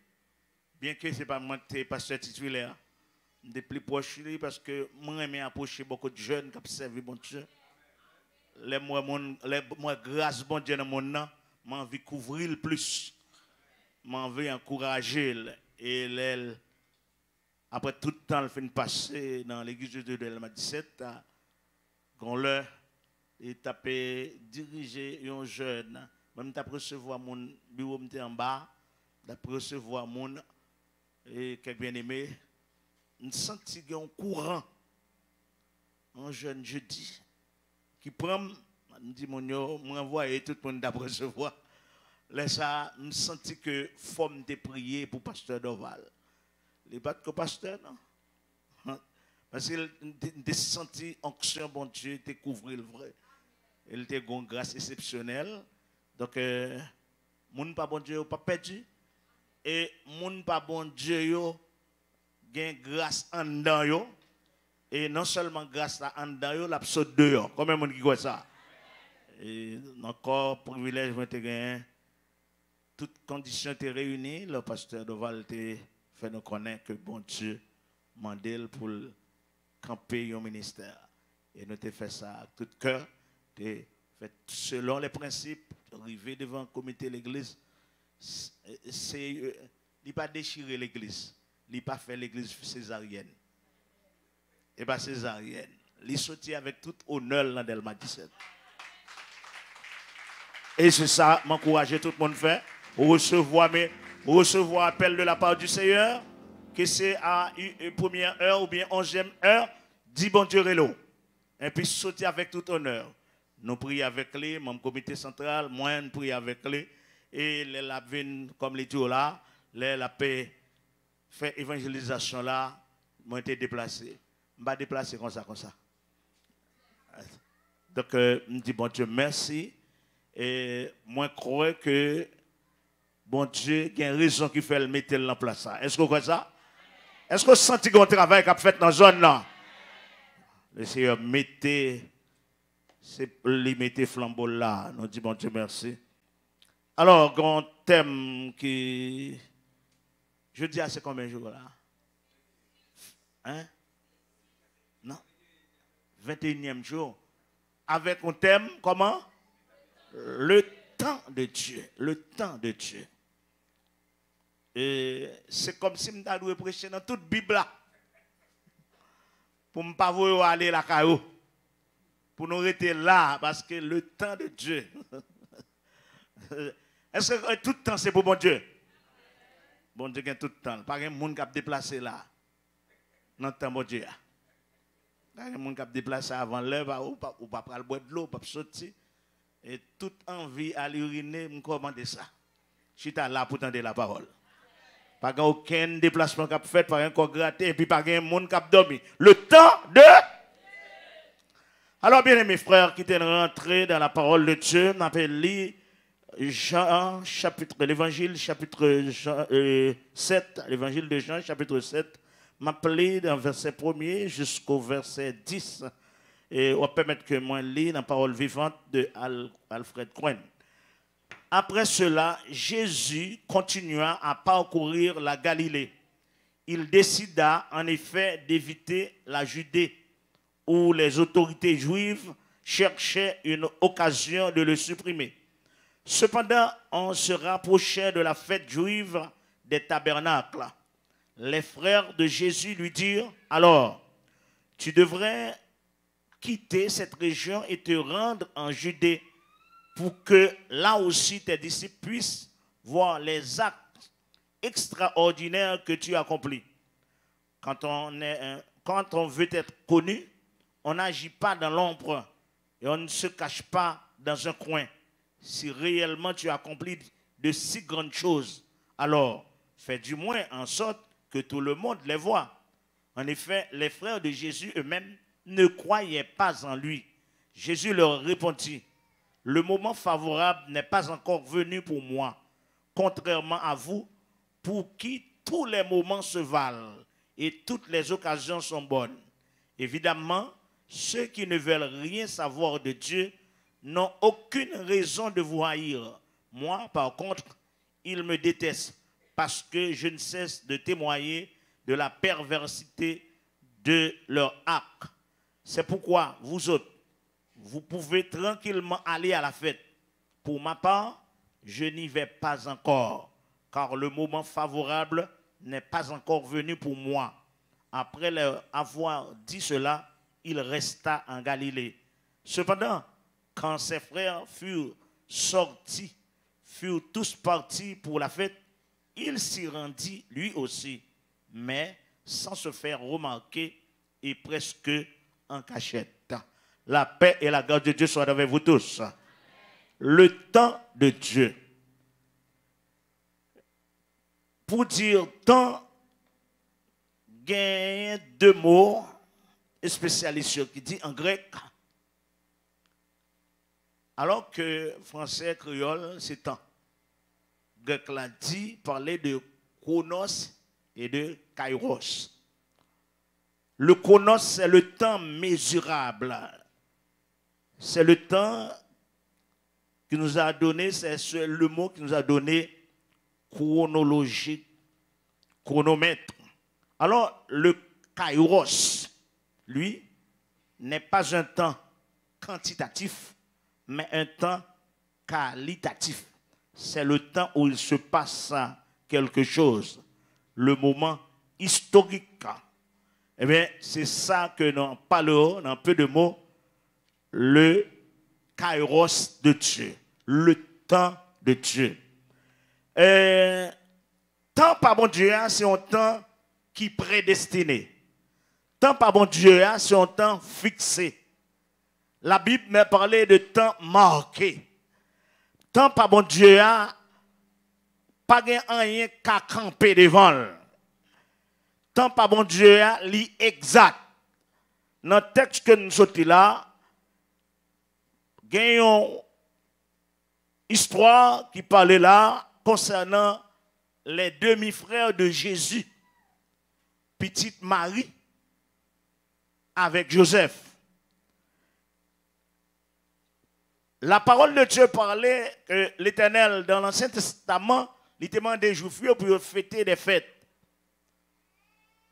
bien que c'est pas moi qui suis pasteur titulaire de plus proche parce que moi j'aime approcher beaucoup de jeunes qui ont servi bon Dieu. Les moi grâce bon Dieu dans mon nom, j'ai envie de couvrir le plus. J'ai envie d'encourager et après tout le temps le fin passé dans l'église de Dieu de Delma 17, quand leur et tapé diriger un jeune, même t'as recevoir mon bureau en bas, t'as recevoir mon et quelques bien-aimés. Nous senti un courant, un jeune jeudi, qui prend, me dit mon yo, m'envoie tout le monde d'après recevoir. Là, ça, nous senti que forme de prier pour Pasteur Dorval. Les pas que Pasteur, non? Parce qu'il a senti onction, bon Dieu, découvrir le vrai. Il était une grâce exceptionnelle. Donc, moun pas bon Dieu, pas perdu. Et moun pas bon Dieu, yo, gain grâce en dedans yo et non seulement grâce en dedans yo la saute dehors combien monde qui voit ça et encore privilège moi te gagner toutes conditions étaient réunies le pasteur Dorval te fait nous connaître que bon Dieu mandel pour camper un ministère et nous te fait ça avec tout cœur te fait selon les principes arriver devant le comité de l'église c'est il pas déchirer l'église. Il n'a pas fait l'église césarienne. Et pas césarienne. Il sorti avec tout honneur dans Delma 17. Et c'est ça, m'encourager tout le monde fait. Recevoir appel de la part du Seigneur, que c'est à une première heure ou bien 11e heure, dit bon Dieu Rélo. Et puis sortir avec tout honneur. Nous prions avec lui, mon comité central, moi, nous prions avec lui. Et les labvines, comme les dieux là, la paix. Fait évangélisation là, moi été déplacé. Je vais déplacer comme ça. Donc, je dis bon Dieu merci. Et moi, je crois que bon Dieu, il y a une raison qui fait le mettre en place. Est-ce que vous croyez ça? Est-ce que vous sentez qu'on travail qu'on fait dans la zone là? Le Seigneur mettez flambeau là. Nous disons bon Dieu merci. Alors, grand thème qui. Je dis à c'est combien de jours là? Hein? Non? 21e jour. Avec un thème, comment? Le temps de Dieu. Le temps de Dieu. Et c'est comme si je devais prêcher dans toute la Bible là. Pour ne pas vouloir aller la caillou. Pour nous rester là, parce que le temps de Dieu. Est-ce que tout le temps c'est pour bon Dieu? Bon Dieu gagne tout le temps. Pas un monde qui a déplacé là. Dans le temps bon Dieu. Pas un monde qui a déplacé avant l'heure ou pas prendre boire de l'eau, pas sortir. Et toute envie à l'uriner, me commander ça. Je suis là pour tendre la parole. Pas aucun déplacement qui a fait, pas un corps gratté, et puis pas un monde qui a dormi. Le temps de... Alors, bien aimés frères, qui sont rentrés dans la parole de Dieu, m'appelle Jean, l'évangile chapitre 7, l'évangile de Jean, chapitre 7, m'appelle dans le verset 1er jusqu'au verset 10. Et on va permettre que moi lis dans la parole vivante de Alfred Cohen. Après cela, Jésus continua à parcourir la Galilée. Il décida en effet d'éviter la Judée, où les autorités juives cherchaient une occasion de le supprimer. Cependant, on se rapprochait de la fête juive des tabernacles. Les frères de Jésus lui dirent, « Alors, tu devrais quitter cette région et te rendre en Judée pour que là aussi tes disciples puissent voir les actes extraordinaires que tu accomplis. Quand on veut être connu, on n'agit pas dans l'ombre et on ne se cache pas dans un coin. Si réellement tu accomplis de si grandes choses, alors fais du moins en sorte que tout le monde les voie. » En effet, les frères de Jésus eux-mêmes ne croyaient pas en lui. Jésus leur répondit, « Le moment favorable n'est pas encore venu pour moi, contrairement à vous, pour qui tous les moments se valent et toutes les occasions sont bonnes. Évidemment, ceux qui ne veulent rien savoir de Dieu n'ont aucune raison de vous haïr. Moi, par contre, ils me détestent parce que je ne cesse de témoigner de la perversité de leur acte. C'est pourquoi vous autres, vous pouvez tranquillement aller à la fête. Pour ma part, je n'y vais pas encore, car le moment favorable n'est pas encore venu pour moi. » Après leur avoir dit cela, il resta en Galilée. Cependant, quand ses frères furent sortis, furent tous partis pour la fête, il s'y rendit lui aussi, mais sans se faire remarquer et presque en cachette. La paix et la grâce de Dieu soient avec vous tous. Le temps de Dieu. Pour dire temps, il y a deux mots spécialistes qui disent en grec, alors que français créole, c'est temps. Grec l'a dit, parler de chronos et de kairos. Le chronos, c'est le temps mesurable. C'est le temps qui nous a donné, c'est le mot qui nous a donné chronologique, chronomètre. Alors, le kairos, lui, n'est pas un temps quantitatif, mais un temps qualitatif. C'est le temps où il se passe quelque chose, le moment historique. Eh bien, c'est ça que nous parlerons dans peu de mots, le kairos de Dieu, le temps de Dieu. Temps par bon Dieu, c'est un temps qui est prédestiné. Temps par bon Dieu, c'est un temps fixé. La Bible m'a parlé de temps marqué. Temps par bon Dieu, pas rien qu'à camper devant. Temps par bon Dieu, li exact. Dans le texte que nous sommes là, il y a une histoire qui parlait là concernant les demi-frères de Jésus, petite Marie, avec Joseph. La parole de Dieu parlait que l'Éternel, dans l'Ancien Testament, il demandait des Juifs pour fêter des fêtes.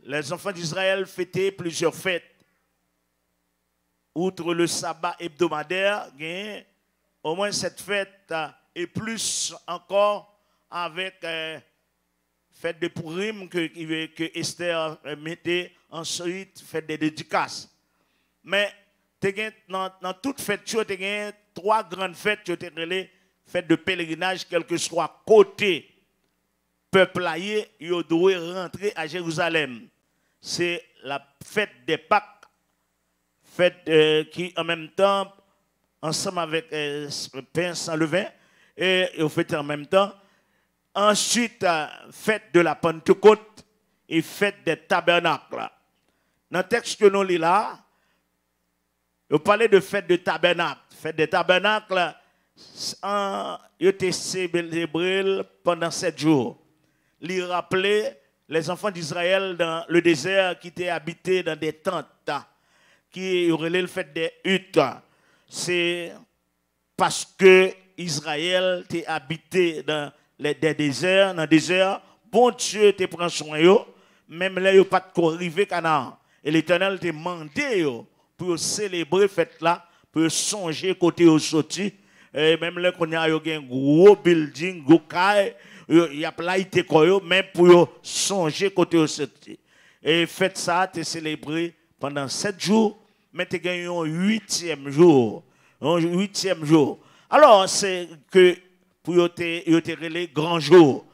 Les enfants d'Israël fêtaient plusieurs fêtes. Outre le sabbat hebdomadaire, il y a au moins cette fête et plus encore avec fête de Purim que Esther mettait ensuite, fête des dédicaces. Mais dans toute fête, tu as trois grandes fêtes, tu as fête de pèlerinage, quel que soit côté peuple aïe, ils doivent rentrer à Jérusalem. C'est la fête des Pâques, fête qui en même temps, ensemble avec pain sans levain, et ils fêtent en même temps. Ensuite, fête de la Pentecôte et fête des tabernacles. Dans le texte que nous lisons là, on parlait de fête de tabernacle. Fête des tabernacles, il a été célébré pendant 7 jours. Il rappelait les enfants d'Israël dans le désert qui étaient habités dans des tentes, qui aurait le fait des huttes. C'est parce que Israël était habité dans des déserts, dans le désert, bon Dieu te prend soin yo, même là yo pas de arriver Canaan. Et l'Éternel te mandé yo pour célébrer fête là, pour songer côté au sorti. Et même là qu'on a un gros building, gros caille, il y a plein de koyo, même pour songer côté au sorti. Et fête ça te célébré pendant 7 jours, mais tu gagné un 8e jour. Un 8e jour. Alors c'est que pour te relé grand jour.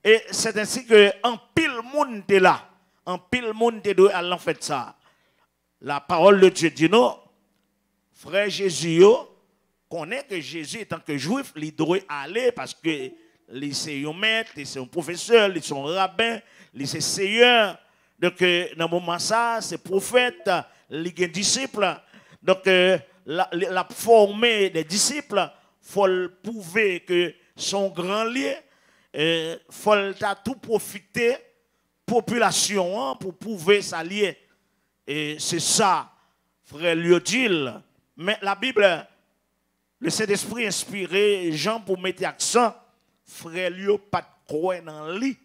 Et c'est ainsi que en pile monde est là. En pile monde est à l'en fait ça. La parole de Dieu dit non. Frère Jésus connaît que Jésus étant que juif, il doit aller parce que il c'est un maître, il c'est un professeur, il c'est un rabbin, il c'est seigneur. Donc dans le moment ça, c'est prophète, il est disciple. Donc la former des disciples, faut prouver que son grand lieu, faut tout profiter population pour prouver sa lié. Et c'est ça, frère Liodil. Mais la Bible, le Saint-Esprit inspiré Jean pour mettre accent, frère Lio pas de croix dans le lit.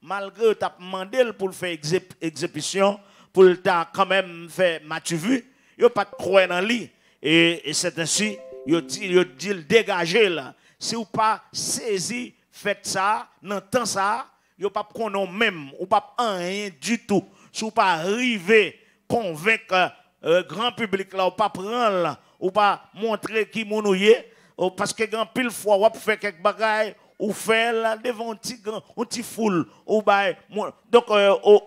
Malgré que tu as demandé pour faire exécution, pour le quand même faire Mathieu vu, il n'y a pas de croix dans le lit. Et c'est ainsi, il dit dégager là. Si vous pas saisi, faites ça, dans temps ça, vous pas qu'on même, ou pas rien du tout. Si vous pas arriver convaincre grand public là, ou pas prendre ou pas montrer qui mounouye, parce que grand pile fois ou faire quelques bagailles ou faire là devant un petit foule ou bah donc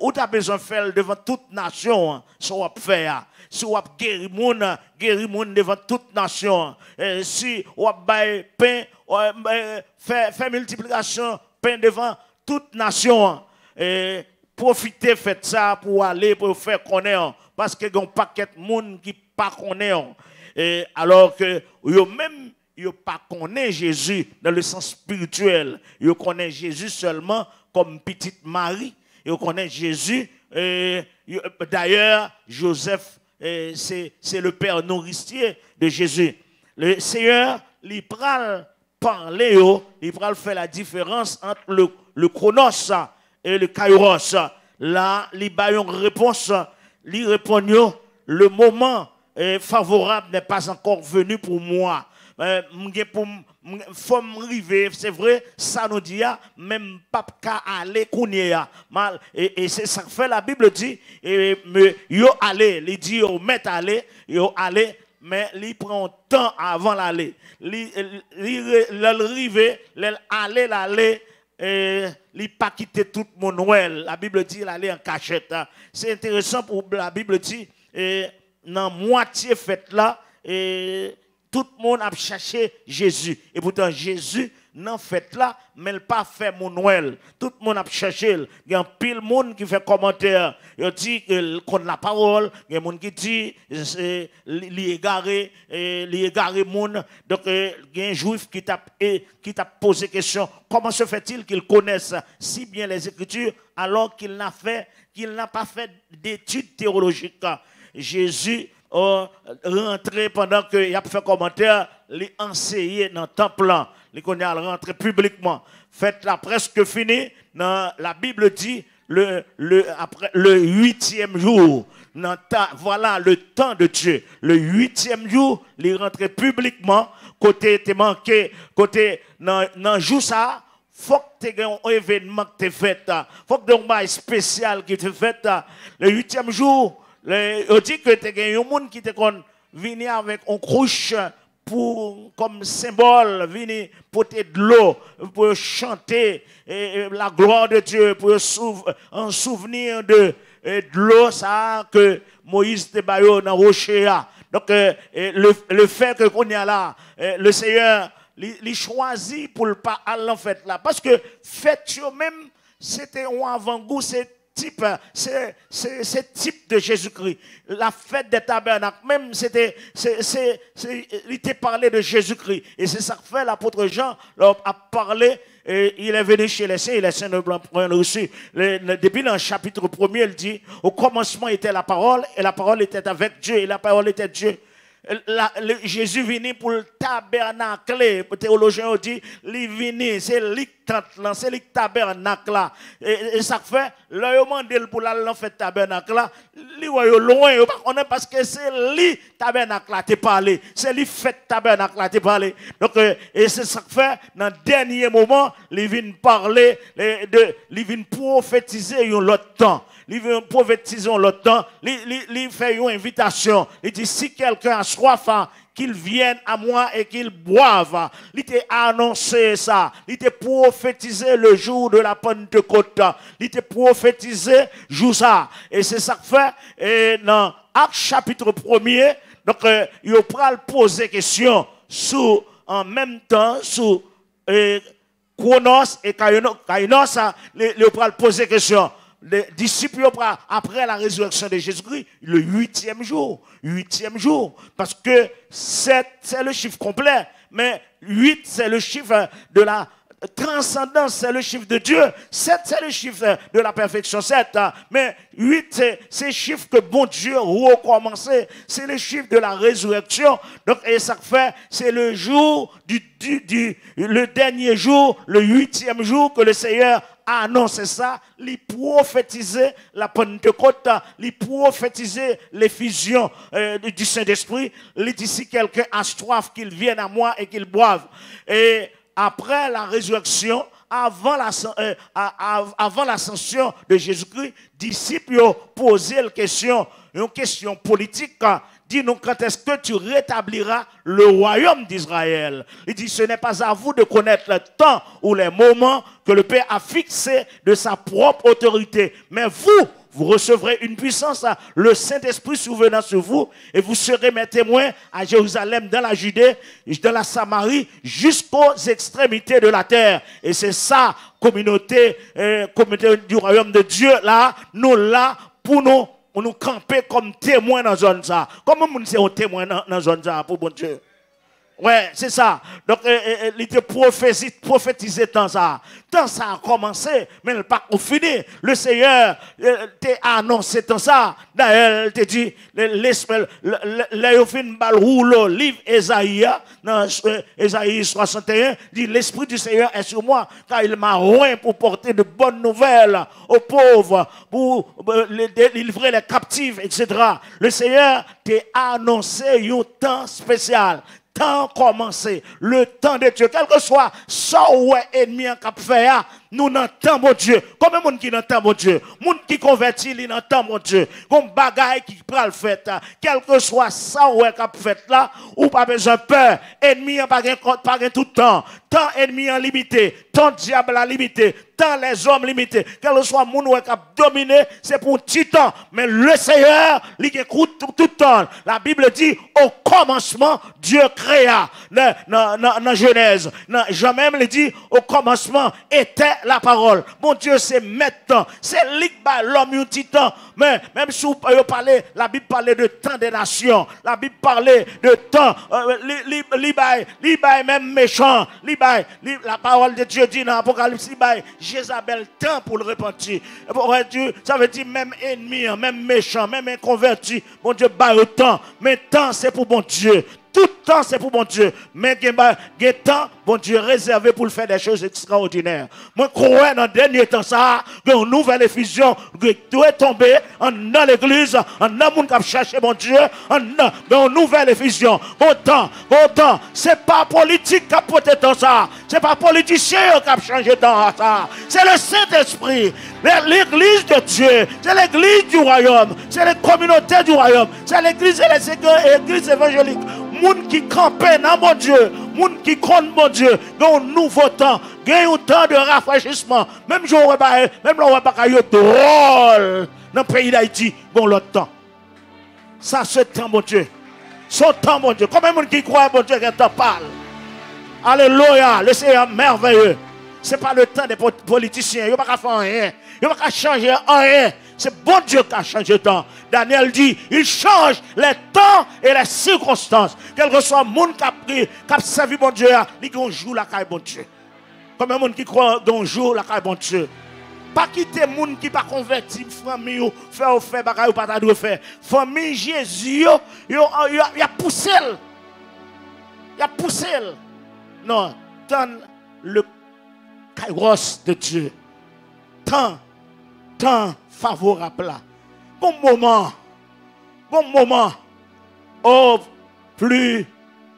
ou tu as besoin de faire devant toute nation, ça ou faire. Si vous avez guéri moun devant toute nation. Si vous avez pain, fait multiplication, pain devant toute nation. Profitez, faites ça pour aller, pour faire connaître. Parce que il y a un paquet de monde qui ne connaît pas. Alors que même yo pas connaît Jésus dans le sens spirituel. Yo connaît Jésus seulement comme petite Marie. Yo connaît Jésus. D'ailleurs, Joseph, c'est le père nourricier de Jésus. Le Seigneur, il pral parler, il pral faire la différence entre le chronos et le kairos. Là, il a une réponse. Il répond, le moment favorable n'est pas encore venu pour moi. Faut m'arriver, c'est vrai, ça nous dit, même pas qu'à aller mal. Et c'est ça que fait la Bible dit, yo aller, il dit yo met aller, yo aller, mais il prend temps avant l'aller. L'arriver, l'aller, il pas quitter tout mon Noël. La Bible dit il allait en cachette. C'est intéressant pour la Bible dit, dans moitié fête là, tout le monde a cherché Jésus. Et pourtant, Jésus, dans fête là, mais il pas fait mon Noël. Tout le monde a cherché. Il y a un pile de monde qui fait commentaire. Il dit qu'il connaît la parole. Il y a des gens qui dit qu'il est égaré. Il est égaré monde. Donc, il y a un juif qui t'a posé la question. Comment se fait-il qu'il connaisse si bien les Écritures alors qu'il n'a pas fait d'études théologiques? Jésus rentré pendant qu'il a fait commentaire, il enseigné dans le temple, il a rentré publiquement. Faites la presque fini. La Bible dit après le 8e jour. Voilà le temps de Dieu. Le 8e jour, il est rentré publiquement. Côté te manqué, côté dans jour ça. Faut que tu aies un événement que tu fait. Faut que tu aies un bail spécial qui te fait. Le 8e jour. On dit que tu as un monde qui te venu avec un crouche pour, comme symbole, venir porter de l'eau, pour chanter la gloire de Dieu, pour en souvenir de l'eau ça que Moïse te baillé dans rocher. Donc le fait que qu'on y a là, le Seigneur il choisit pour le pas aller en fête là, parce que fête même c'était un avant-goût, c'est type de Jésus-Christ. La fête des tabernacles, même il était parlé de Jésus-Christ. Et c'est ça que fait l'apôtre Jean a parlé. Et il est venu chez les saints et les saints ne l'ont point reçu. Depuis dans le chapitre 1er, il dit, au commencement était la parole, et la parole était avec Dieu, et la parole était Dieu. Jésus venu pour le tabernacle. Les théologiens ont dit, il venu, c'est le tabernacle là. Et ça fait, là, ils ont demandé pour aller dans le tabernacle là. Ils sont loin, parce que c'est le tabernacle là, tu parlé. C'est le fait tabernacle là, tu parlé. Donc, et c'est ça que fait, dans le dernier moment, ils viennent parler, ils viennent prophétiser l'autre temps. Il veut prophétiser l'autre temps, il fait une invitation. Il dit, si quelqu'un a soif, qu'il vienne à moi et qu'il boive. Il t'a annoncé ça. Il t'a prophétisé le jour de la Pentecôte. Il t'a prophétisé jour ça. Et c'est ça que fait. Et dans Actes chapitre 1er, donc, il va poser question en même temps sous Chronos et Kainos. Il va poser question. Les disciples, après la résurrection de Jésus-Christ, le 8e jour. 8e jour. Parce que 7, c'est le chiffre complet. Mais 8, c'est le chiffre de la transcendance, c'est le chiffre de Dieu. 7, c'est le chiffre de la perfection. 7. Mais 8, c'est le chiffre que bon Dieu a recommencé. C'est le chiffre de la résurrection. Donc, et ça fait, c'est le jour le dernier jour, le 8e jour que le Seigneur a annoncé ça. Il prophétisait la Pentecôte, il prophétisait l'effusion du Saint-Esprit. Il dit si quelqu'un a soif, qu'il vienne à moi et qu'il boive. Et après la résurrection, avant l'ascension de Jésus-Christ, disciples ont posé une question politique. Dis-nous quand est-ce que tu rétabliras le royaume d'Israël. Il dit ce n'est pas à vous de connaître le temps ou les moments que le Père a fixé de sa propre autorité. Mais vous recevrez une puissance, le Saint-Esprit survenant sur vous, et vous serez mes témoins à Jérusalem, dans la Judée, dans la Samarie, jusqu'aux extrémités de la terre. Et c'est ça, communauté du royaume de Dieu, là, nous là, pour nous camper comme témoins dans la zone ça. Comment nous sommes témoins dans la zone ça, pour bon Dieu? Ouais, c'est ça. Donc, il était prophétisé dans ça. Tant ça a commencé, mais il n'a pas fini. Le Seigneur t'a annoncé dans ça. D'ailleurs, il t'a dit, l'Éophine Balroulo, livre Esaïe, dans Esaïe 61, dit, l'Esprit du Seigneur est sur moi, car il m'a oint pour porter de bonnes nouvelles aux pauvres, pour livrer les captifs, etc. Le Seigneur t'a annoncé un temps spécial. Temps commencé, le temps de Dieu, quel que soit ça ou ennemi en cap fait, nous n'entendons mon Dieu. Comme monde qui n'entend mon Dieu, monde qui convertit, il n'entend mon Dieu. Comme bagaille qui prend le fait, quel que soit ça ou cap fait là, ou pas besoin de peur, ennemi en pas tout temps, temps ennemi en limité, temps diable en limité, temps les hommes limités, quel que soit monde ou cap dominé, c'est pour un petit temps, mais le Seigneur, il écoute tout temps. La Bible dit au commencement Dieu créa dans Genèse. Jean-même le dit au commencement était la parole. Mon Dieu, c'est maintenant. C'est l'homme un petit temps. Mais même si vous parlez, la Bible parlait de temps des nations. La Bible parlait de temps. Même méchant. La parole de Dieu dit dans l'Apocalypse, Jézabel temps pour le repentir. Ça veut dire même ennemi, même méchant, même inconverti. Mon Dieu, temps. Mais temps, c'est pour mon Dieu. Tout temps, c'est pour mon Dieu. Mais il y a temps, bon Dieu, réservé pour faire des choses extraordinaires. Moi, je crois dans le dernier temps, ça, une nouvelle effusion qui doit tomber dans l'église, dans le monde qui a cherché mon Dieu, dans une nouvelle effusion. Autant, c'est pas politique qui a porté dans ça. C'est pas politicien qui a changé dans ça. C'est le Saint-Esprit. L'église de Dieu, c'est l'église du royaume, c'est les communautés du royaume, c'est l'église et les églises évangéliques. Moun qui campait dans mon Dieu, moun qui compte mon Dieu, dans un nouveau temps, gagne un temps de rafraîchissement. Même si on ne pas drôle dans le pays d'Haïti, bon l'autre temps. Ça c'est temps mon Dieu. Son temps mon Dieu. Combien de monde qui croit mon Dieu qui t'en parle? Alléluia, le Seigneur merveilleux. Ce n'est pas le temps des politiciens. Ils ne peuvent pas faire rien. Ils ne peuvent pas changer rien. C'est bon Dieu qui a changé le temps. Daniel dit, il change les temps et les circonstances. Quel que soit le monde qui a pris, qui a servi bon Dieu, il y a un jour la caille bon Dieu. Comme un monde qui croit dans un jour la caille bon Dieu. Pas quitter les gens qui ne sont pas convertis, famille, ou faire ou faire, ou pas de faire. Famille Jésus, il a poussé. Il a poussé. Non, donne le kairos de Dieu. Temps favorable là. Bon moment. Oh,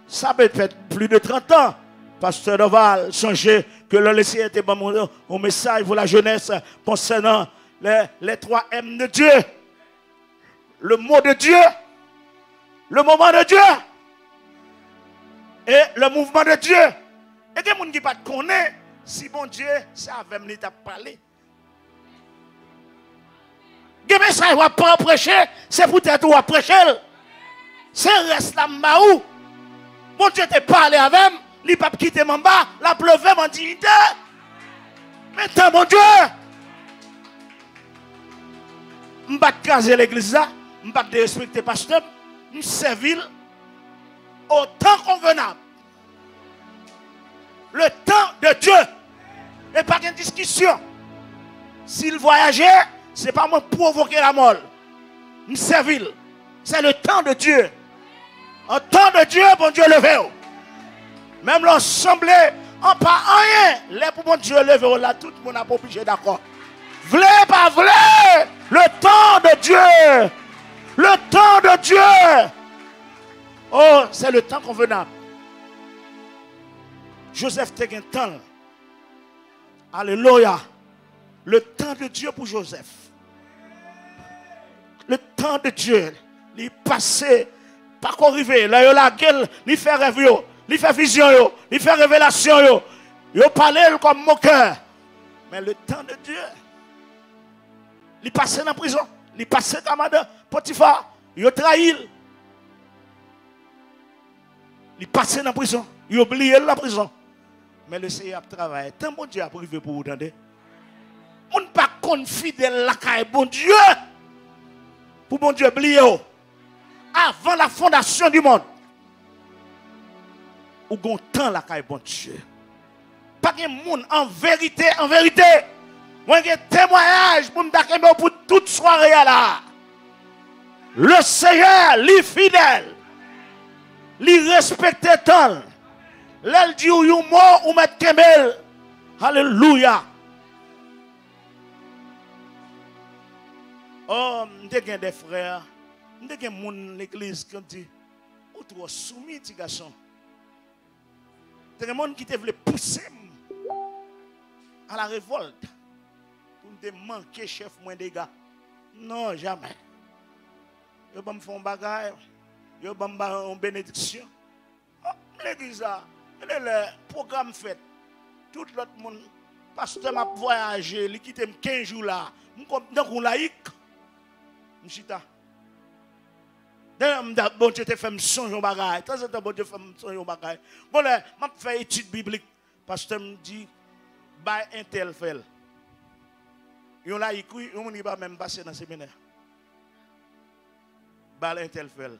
ça peut être plus de 30 ans. Pasteur Noval, songez que le laissé était bon au message pour la jeunesse concernant les 3 M de Dieu. Le mot de Dieu, le moment de Dieu et le mouvement de Dieu. Et des gens qui ne connaissent pas si bon Dieu, c'est avec lui qui parlé. Des messages qui ne pas prêcher, c'est peut-être ou à prêcher. C'est reste là où. Bon Dieu te parlé avec lui. Il pas quitter mon bas, la pleuvé mon dignité. Maintenant, mon Dieu, je ne vais pas caser l'église là, je ne vais pas respecter le pasteur, je vais servir au temps convenable. Le temps de Dieu. Et pas de discussion. S'il voyageait, ce n'est pas moi provoquer la mort. Je servir. C'est le temps de Dieu. En temps de Dieu, bon Dieu levé. Même l'ensemble, en pas rien. Les pour mon Dieu levé là, tout le monde n'a pas obligé d'accord. Vlez, pas vlez. Le temps de Dieu. Le temps de Dieu. Oh, c'est le temps convenable. Joseph t'a un temps. Alléluia. Le temps de Dieu pour Joseph. Le temps de Dieu. Il est passé. Pas qu'on arrive. Là, il a la gueule. Il fait rêve. Il fait vision. Il fait révélation. Il parle comme mon cœur. Mais le temps de Dieu. Il est passé dans la prison. Il est passé dans la Potiphar. Il a trahi. Il est passé dans la prison. Il a oublié la prison. Mais le Seigneur a travaillé. Tant bon Dieu a privé pour vous entendre. On ne peut pas fidèle la caille bon Dieu. Pour bon Dieu oublier. Avant la fondation du monde. Ou gon temps la caille bon Dieu. Pas de monde en vérité. Moi j'ai témoignage pour me pour toute soirée là. Le Seigneur, lui fidèle. Lui respecte tant. L'elle dit ou yon mort ou met kemel. Alléluia. Oh, m'te gen des frères. M'te gen moun l'église qui dit ou trop soumis petit garçon. T'es un monde qui te voulait pousser à la révolte. Pour me manquer chef moins des gars. Non, jamais. Yo ba me font bagaille. Yo ba me bénédiction. Oh, l'église là. Le programme fait, tout l'autre monde, pasteur m'a voyagé, il quitte 15 jours là, donc on laïque, m'chita. Bon Dieu te fait me songer au bagage, tant que bon Dieu fait me songer au bagage. Bon là, m'a fait étude biblique, pasteur me dit, bah un tel fait. Yon laïque, oui, on n'y va même passer dans le séminaire. Bah un tel fait.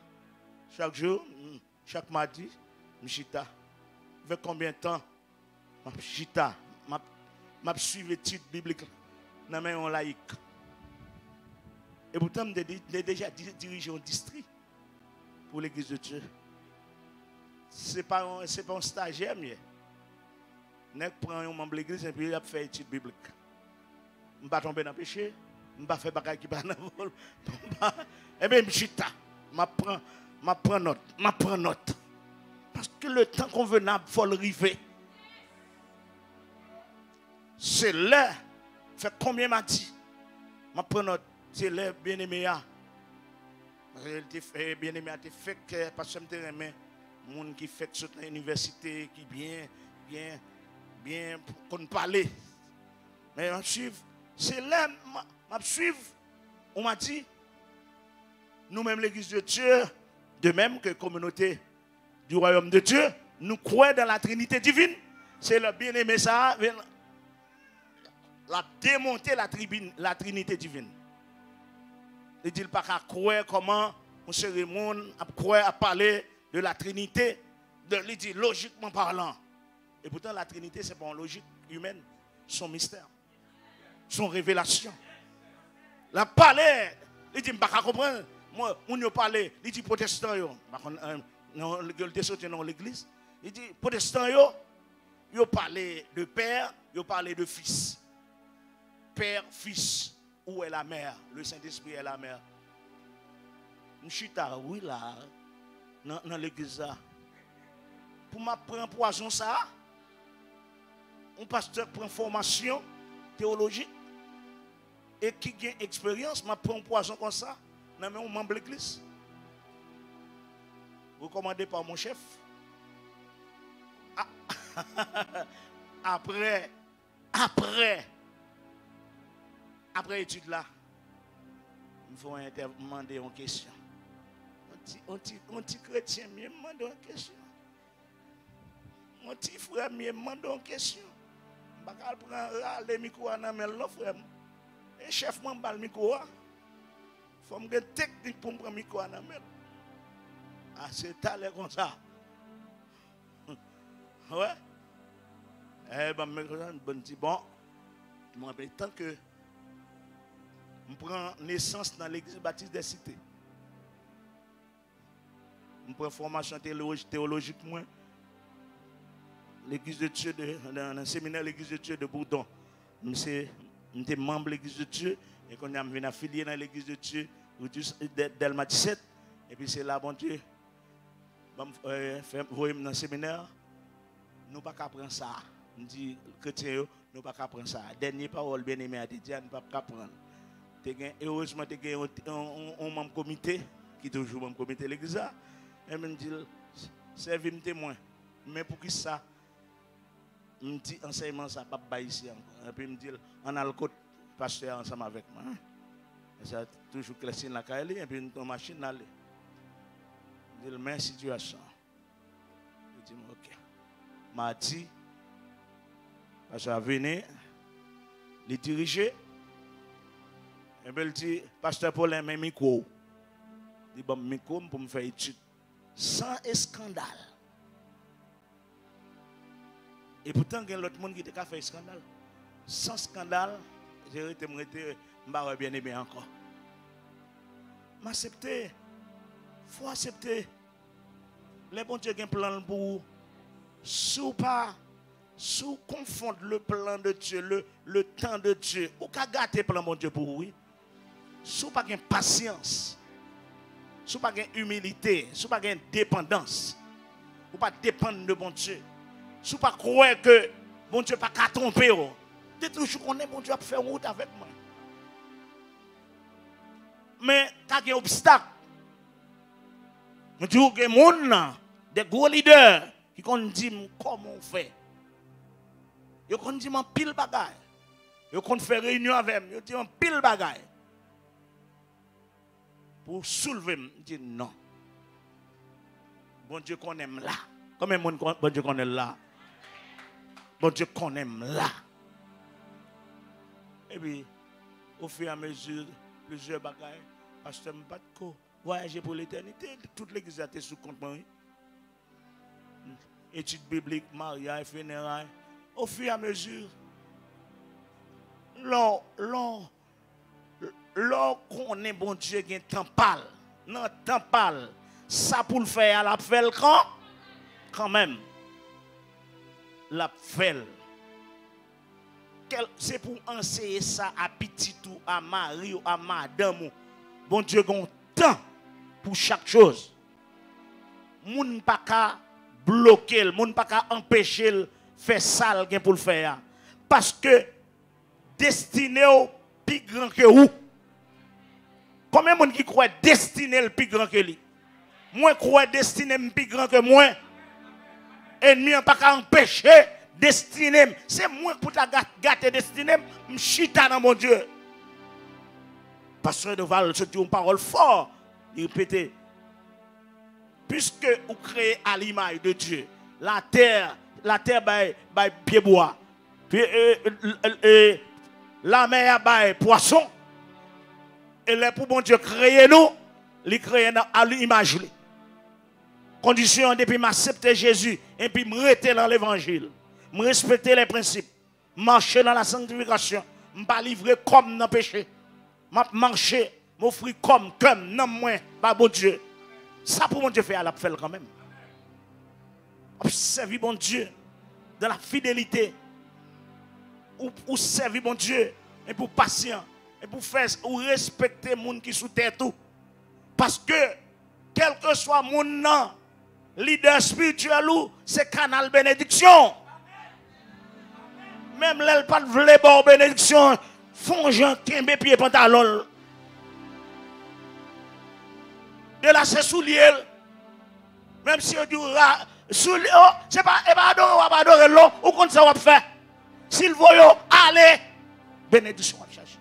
Chaque jour, chaque mardi, m'chita. Avec combien de temps m'a suivi l'étude biblique dans un laïque. Et pourtant, j'ai déjà dirigé un district pour l'église de Dieu. Ce n'est pas un stagiaire, mais je prends un membre de l'église et puis il a fait étude biblique. Je ne vais pas tomber dans le péché, je ne vais pas faire des choses qui ne sont pas dans le vol. Eh bien, je prends note. Parce que le temps convenable, il faut le river. C'est l'heure. Fait combien m'a dit? Je prends note. C'est l'heure bien-aimé. Bien-aimé a fait que parce que je me monde qui fait sur l'université, qui bien, qu'on parle. Mais je suivre, c'est là, je suivre. On m'a dit, nous-mêmes, l'Église de Dieu, de même que la communauté du royaume de Dieu, nous croyons dans la Trinité divine. C'est le bien-aimé ça, la démonter la Trinité divine. Il dit pas qu'à croire comment on se Raymond à croire à parler de la Trinité, il dit logiquement parlant. Et pourtant la Trinité c'est pas une logique humaine, son mystère, son révélation. La parler, il dit pas qu'à comprendre. Moi, on y parle, il dit protestant yo, non l'église. Il dit protestant yo parlé de père, yo parlé de fils. Père, fils, où est la mère? Le Saint-Esprit est la mère. Je suis oui là, dans l'église là. Pour m'apprendre poison ça, un pasteur prend formation théologique et qui a expérience, m'apprend poison comme ça, dans un membre de l'église. Recommandé par mon chef. Après étude là, il faut demander une question. Un petit chrétien me demande une question. Un petit frère me demande une question. Je ne vais pas prendre le micro à la main, frère. Le chef m'a dit le micro. Il faut me une technique pour prendre le micro à la main. Ah, c'est talé comme ça. Ouais. Eh ben, je dis bon, je me rappelle tant que je prends naissance dans l'église baptiste des cités. Je prends formation théologique, l'église de Dieu, dans le séminaire l'église de Dieu de Bourdon. Je suis membre de l'église de Dieu et quand je suis affilié dans l'église de Dieu, Delma 17. Et puis c'est là, bon Dieu, voyez dans le séminaire, nous ne pouvons pas prendre ça. Je dis, chrétiens, nous ne pouvons pas prendre ça. Dernière parole, bien aimé, à Dieu, nous ne pouvons pas prendre. Heureusement, tu as un membre comité, qui est toujours membre comité de l'église. Et je me dis, servez-moi témoin. Mais pour qui ça? Je me dis, enseignement, ça ne va pas ici encore. Et puis je me dis, on a le code pasteur ensemble avec moi. Et ça toujours classé dans la caille, et puis une machine aller. Je dis, même situation. Je dis, ok. M'a dit, pasteur venu, les diriger. Et bien, il dit, pasteur Paul, un micro. Il dit, bon, micro pour me faire étude. Sans scandale. Et pourtant, il y a l'autre monde qui a fait scandale. Sans scandale, j'ai été bien aimé encore. M'accepter. Il faut accepter. Les bons dieux ont un plan pour vous. Sous confondre le plan de Dieu, le temps de Dieu. Ou qu'à gâter le plan de Dieu pour vous. Sous pas de patience. Sous pas de humilité. Sous pas de dépendance. Ou pas dépendre de bon Dieu. Sous pas croire que bon Dieu pas qu'à tromper. Dès toujours qu'on est bon Dieu a fait route avec moi. Mais quand il y a un obstacle, je dis que les gens, des gros leaders, qui disent comment on fait. Ils disent pile bagaille. Ils fait réunion avec moi. Ils disent pile bagaille. Pour soulever, je dis non. Bon Dieu qu'on aime là. Combien de monde bon Dieu qu'on aime là? Bon Dieu qu'on aime là. Et puis, au fur et à mesure, plusieurs bagailles, pasteur Mbatko, voyager pour l'éternité, toute l'église a été sous compte. Études bibliques, mariage, funérailles. Au fur et à mesure, qu'on est bon Dieu qui est temps pâle, non temps pâle, ça pour le faire à la fait quand même, la fait. C'est pour enseigner ça à petit ou à mari ou à madame. Bon Dieu a un temps pour chaque chose. Moun pas qu'à bloquer, moun pas qu'à empêcher de faire ça pour le faire. Parce que destiné au plus grand que vous. Combien de monde qui croit destiné le plus grand que lui? Moi, crois destiné plus grand que moi. Ennemi n'a pas qu'à empêcher destiné. C'est moi pour ta gâter destiné. Je chita dans mon Dieu. Pasteur de Val, c'est une parole forte. Il répétait. Puisque vous créez à l'image de Dieu, la terre by pied bois, puis la mer by poisson, et là pour bon Dieu créer nous, il crée à l'image. Condition depuis m'accepter Jésus et puis me rester dans l'évangile, me respecter les principes, marcher dans la sanctification, me pas livrer comme dans le péché, marcher, m'offrir comme non moins, par bon Dieu. Ça pour mon Dieu faire, elle a fait quand même. Servir mon Dieu dans la fidélité. Ou servir mon Dieu et pour patient. Et pour faire, ou respecter les gens qui sont sous terre tout. Parce que, quel que soit mon nom, leader spirituel ou, c'est canal bénédiction. Même là, pas de bon bénédiction, font gens qui aiment pieds pantalon. De là, c'est soulier. Même si on dit, soulier, c'est pas adorer l'eau, ou qu'on ça va faire. S'il veut aller, bénédiction à chercher.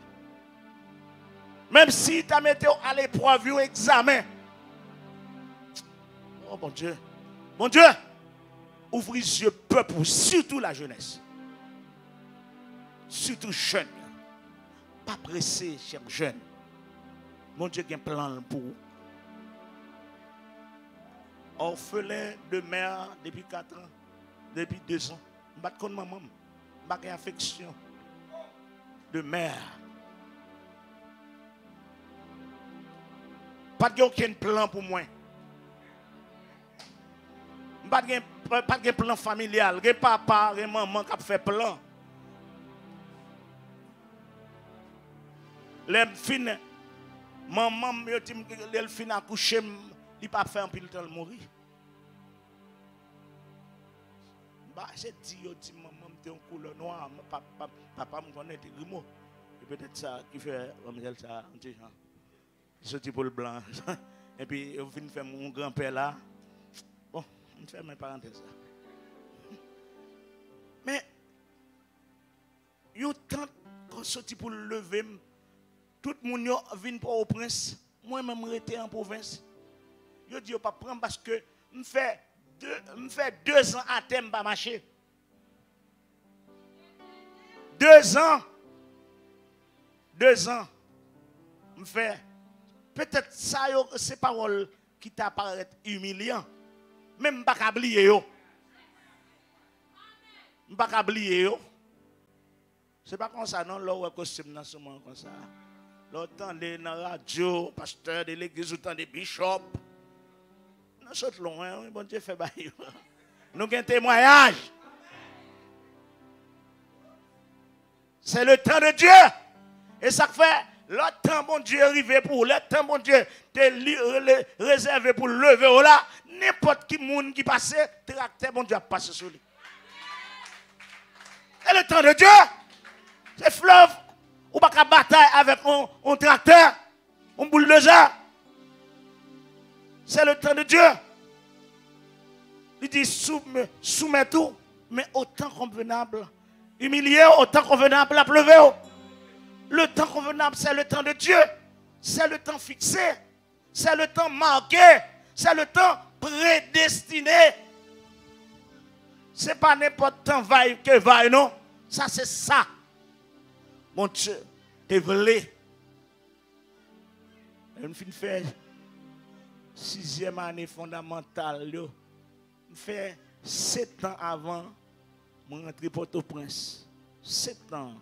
Même si tu as mis à l'épreuve, au examen. Oh mon Dieu. Mon Dieu, ouvrez les yeux peuple, surtout la jeunesse. Surtout jeune. Pas pressé, cher jeune. Mon Dieu, il y a un plan pour vous. Orphelin de mère depuis 4 ans, depuis 2 ans. Je ne sais pas maman, je n'ai pas affection de mère. Pas de aucun plan pour moi. Pas de plan familial. Il n'y a pas papa, il y a maman qui a fait plan. Les fins, maman, elle fin à coucher. Il n'a pas fait un peu de temps de mourir. C'est dit, maman, tu es en couleur noire, papa me connaît, tu es grimot. Et peut-être ça qui fait, ça, ce type de blanc. Et puis, je viens faire mon grand-père là. Bon, je fais mes parenthèses là. Mais, il y a tant qu'on sorti pour le lever, tout le monde vient pour au prince. Moi-même, je suis en province. Je dis, je ne pas prendre parce que je fais 2 ans à thème pas marcher. 2 ans. 2 ans. Je fais. Peut-être ça, c'est paroles qui t'apparaissent humiliant. Même je ne vais pas oublier. Je ne vais pas oublier. Ce n'est pas comme ça, non? Là, on costume dans ce moment comme ça. Là, on dans la radio, pasteur de l'église, autant des bishops. Nous sommes loin, bon Dieu fait bail. Nous avons un témoignage. C'est le temps de Dieu. Et ça fait, le temps bon Dieu est arrivé pour, le temps bon Dieu est réservé pour lever là. N'importe qui monde qui passe, tracteur bon Dieu a passé sur lui. C'est le temps de Dieu. C'est fleuve. Ou pas qu'à bataille avec un tracteur, un bulldozer. C'est le temps de Dieu. Il dit soumets tout, mais autant convenable. Humilié, autant convenable à pleuver. Le temps convenable, c'est le temps de Dieu. C'est le temps fixé. C'est le temps marqué. C'est le temps prédestiné. Ce n'est pas n'importe temps vaille que vaille, non. Ça, c'est ça. Mon Dieu, t'es volé. Je fais 6e année fondamentale. Je fais 7 ans avant je rentre Port-au-Prince. 7 ans.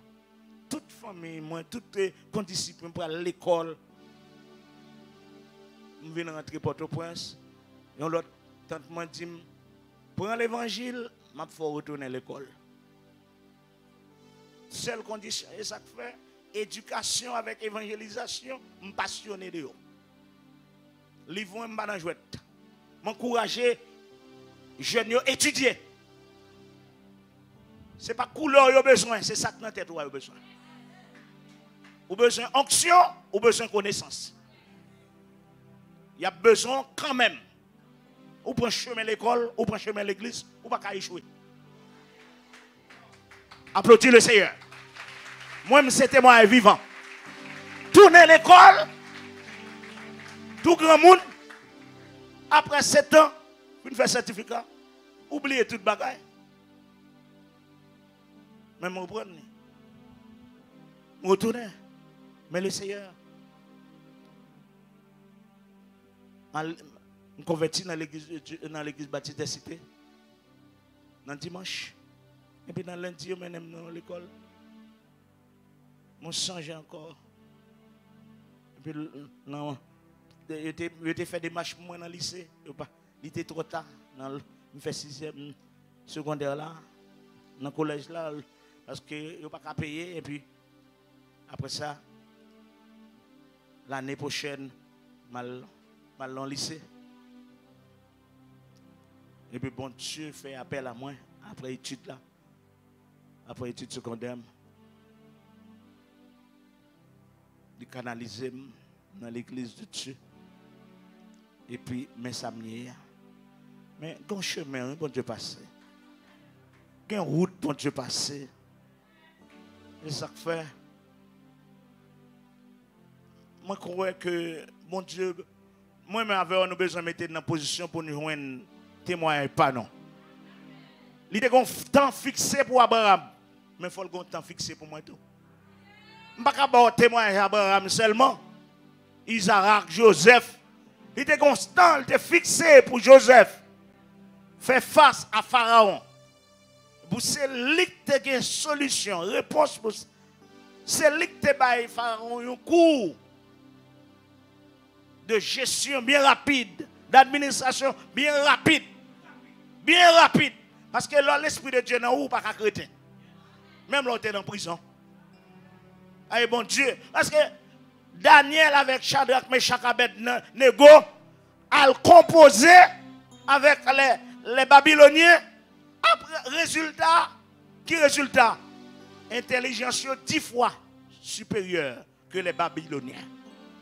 Toute famille, moi, toutes les condisciples pour aller à l'école. Je viens rentrer Port-au-Prince. Et l'autre tante m'a dit, prends l'évangile, je vais retourner à l'école. Seule condition, et ça fait éducation avec évangélisation, je suis passionné de eux. Livre un dans jouette. M'encourager jeunes à étudier. Ce n'est pas couleur qu'ils ont besoin, c'est ça que dans tête qu'ils ont besoin. Ou besoin d'onction, ou besoin de connaissance. Il y a besoin quand même ou prend chemin l'école, ou prend chemin l'église, ou pas qu'à échouer. Applaudis le Seigneur. Moi, c'était moi vivant. Tournez l'école, tout grand monde, après 7 ans, vous faites certificat, oubliez toute bagaille. Mais je reprends. Je retourne. Mais le Seigneur, je convertis dans l'église baptiste des cités, dans le dimanche. Et puis dans le lundi, je mène dans l'école. Je change encore. Et puis, non, je fait des marches moins dans le lycée. Il était trop tard. Je fais 6e secondaire là, dans le collège là, parce que je n'ai pas qu'à payer. Et puis, après ça, l'année prochaine, mal dans le lycée. Et puis, bon Dieu fait appel à moi après études là. Après études secondaires, de canaliser dans l'église de Dieu. Et puis, mais ça m'y est. Mais quand chemin, bon Dieu passé. Quand route, bon Dieu passé. Et ça fait. Moi, je crois que, bon Dieu, moi-même, nous besoin de mettre dans position pour nous joindre un témoin pas non. Il y a un temps fixé pour Abraham. Mais il faut le temps fixé pour moi tout. Je ne peux pas témoigner Abraham seulement. Isaac, Joseph. Il était constant, il était fixé pour Joseph. Faire face à Pharaon. Pour c'est lui qui a une solution, réponse pour c'est lui qui a Pharaon un cours de gestion bien rapide, d'administration bien rapide. Bien rapide. Parce que là, l'Esprit de Dieu n'a pas qu'à chrétien. Même là, on était en prison. Aïe, bon Dieu. Parce que Daniel avec Shadrach, Meshach, Abednego a composé avec les Babyloniens. Après, résultat, qui résultat? Intelligence 10 fois supérieure que les Babyloniens.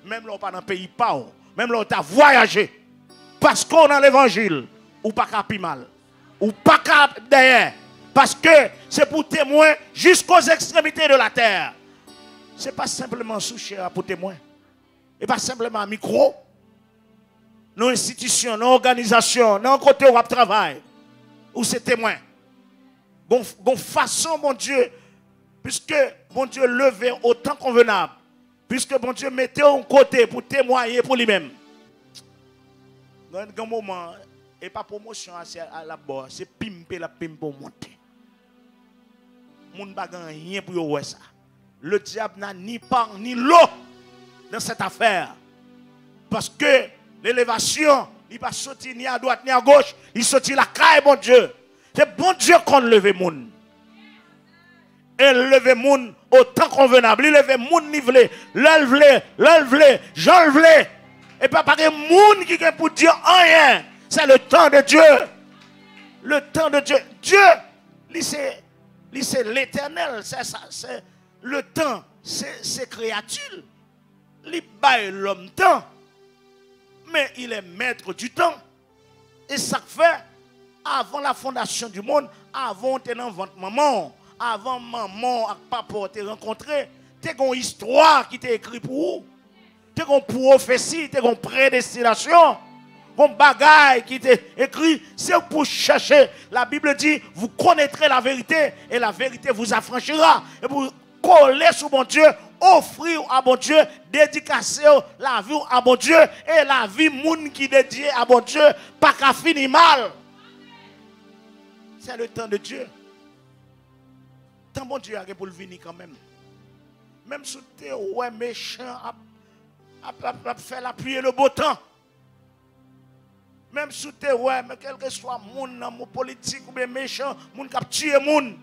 Même là, on pas dans le pays pauvre. Même là, on a voyagé. Parce qu'on a l'évangile. Ou pas qu'à mal. Ou pas qu'à derrière. Parce que c'est pour témoin jusqu'aux extrémités de la terre. Ce n'est pas simplement sous-chair pour témoin. Et pas simplement micro. Nos institutions, nos organisations, nos côtés où on travaille. Où c'est témoin. Bon façon, mon Dieu, puisque mon Dieu levait autant convenable. Puisque mon Dieu mettait un côté pour témoigner pour lui-même. Dans un moment, et pas promotion à la bord, c'est pimper la pimpe pour monter. Moun bagan rien pour yo ça. Le diable n'a ni part ni l'eau dans cette affaire. Parce que l'élévation, il va sortir ni à droite ni à gauche, il sortit la caille, bon Dieu. C'est bon Dieu qu'on leve moun. Et leve moun autant convenable. Il leve moun nivelé, l'enlevé, j'enlevé. Et pas de moun qui est pour dire rien. C'est le temps de Dieu. Le temps de Dieu. Dieu, c'est l'éternel. C'est ça. C'est le temps. C'est créature. Il baille l'homme temps. Mais il est maître du temps. Et ça fait, avant la fondation du monde, avant tes ventre maman, avant maman et papa te rencontré, tu as une histoire qui t'est écrite pour vous. Tu as une prophétie, tu as une prédestination. Une bagaille qui t'est écrit, c'est pour chercher. La Bible dit, vous connaîtrez la vérité et la vérité vous affranchira. Et vous coller sur mon Dieu, offrir à mon Dieu, dédicacer la vie à mon Dieu et la vie moun qui dédiée à mon Dieu, pas qu'à finir mal. C'est le temps de Dieu. Tant bon Dieu a pour le venir quand même. Même si tu es ouais, méchant, à faire appuyer le beau temps. Même si tu es ouais, mais quel que soit mon politique ou bien méchant, moun qui a tué moun.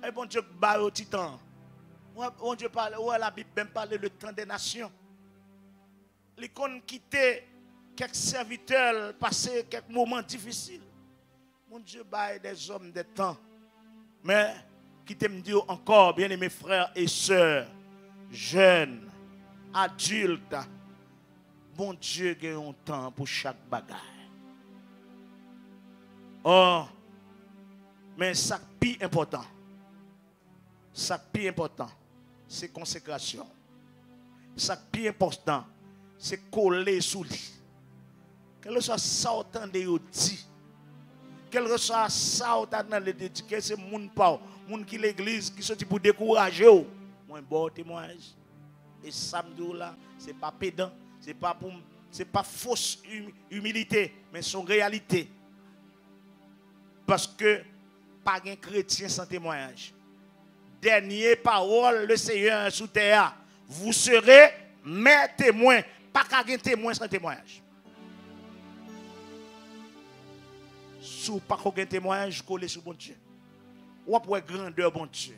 Et bon Dieu bat au titan. Bon Dieu parle, ouais, la Bible même parle le temps des nations. Les qu'on quitté quelques serviteurs, passer quelques moments difficiles. Mon Dieu bat des hommes des temps. Mais qui t'aime dire encore, bien aimés frères et sœurs, jeunes, adultes, bon Dieu a un temps pour chaque bagaille. Oh, mais ça plus important. Ça plus important, c'est consécration. Ça plus important, c'est coller sous lui. Quel que soit ça autant de dit, quel que soit ça autant de dit, que c'est moun pa, moun qui l'église qui sorti pour décourager ou, moi bon témoignage. Et samedi là, c'est pas pédant, c'est pas fausse humilité, mais son réalité. Parce que pas un chrétien sans témoignage. Dernière parole, le Seigneur sous terre, vous serez mes témoins. Pas qu'un témoin sans témoignage. Sous pas qu'un témoignage, collé sur bon Dieu. Ou après grandeur bon Dieu.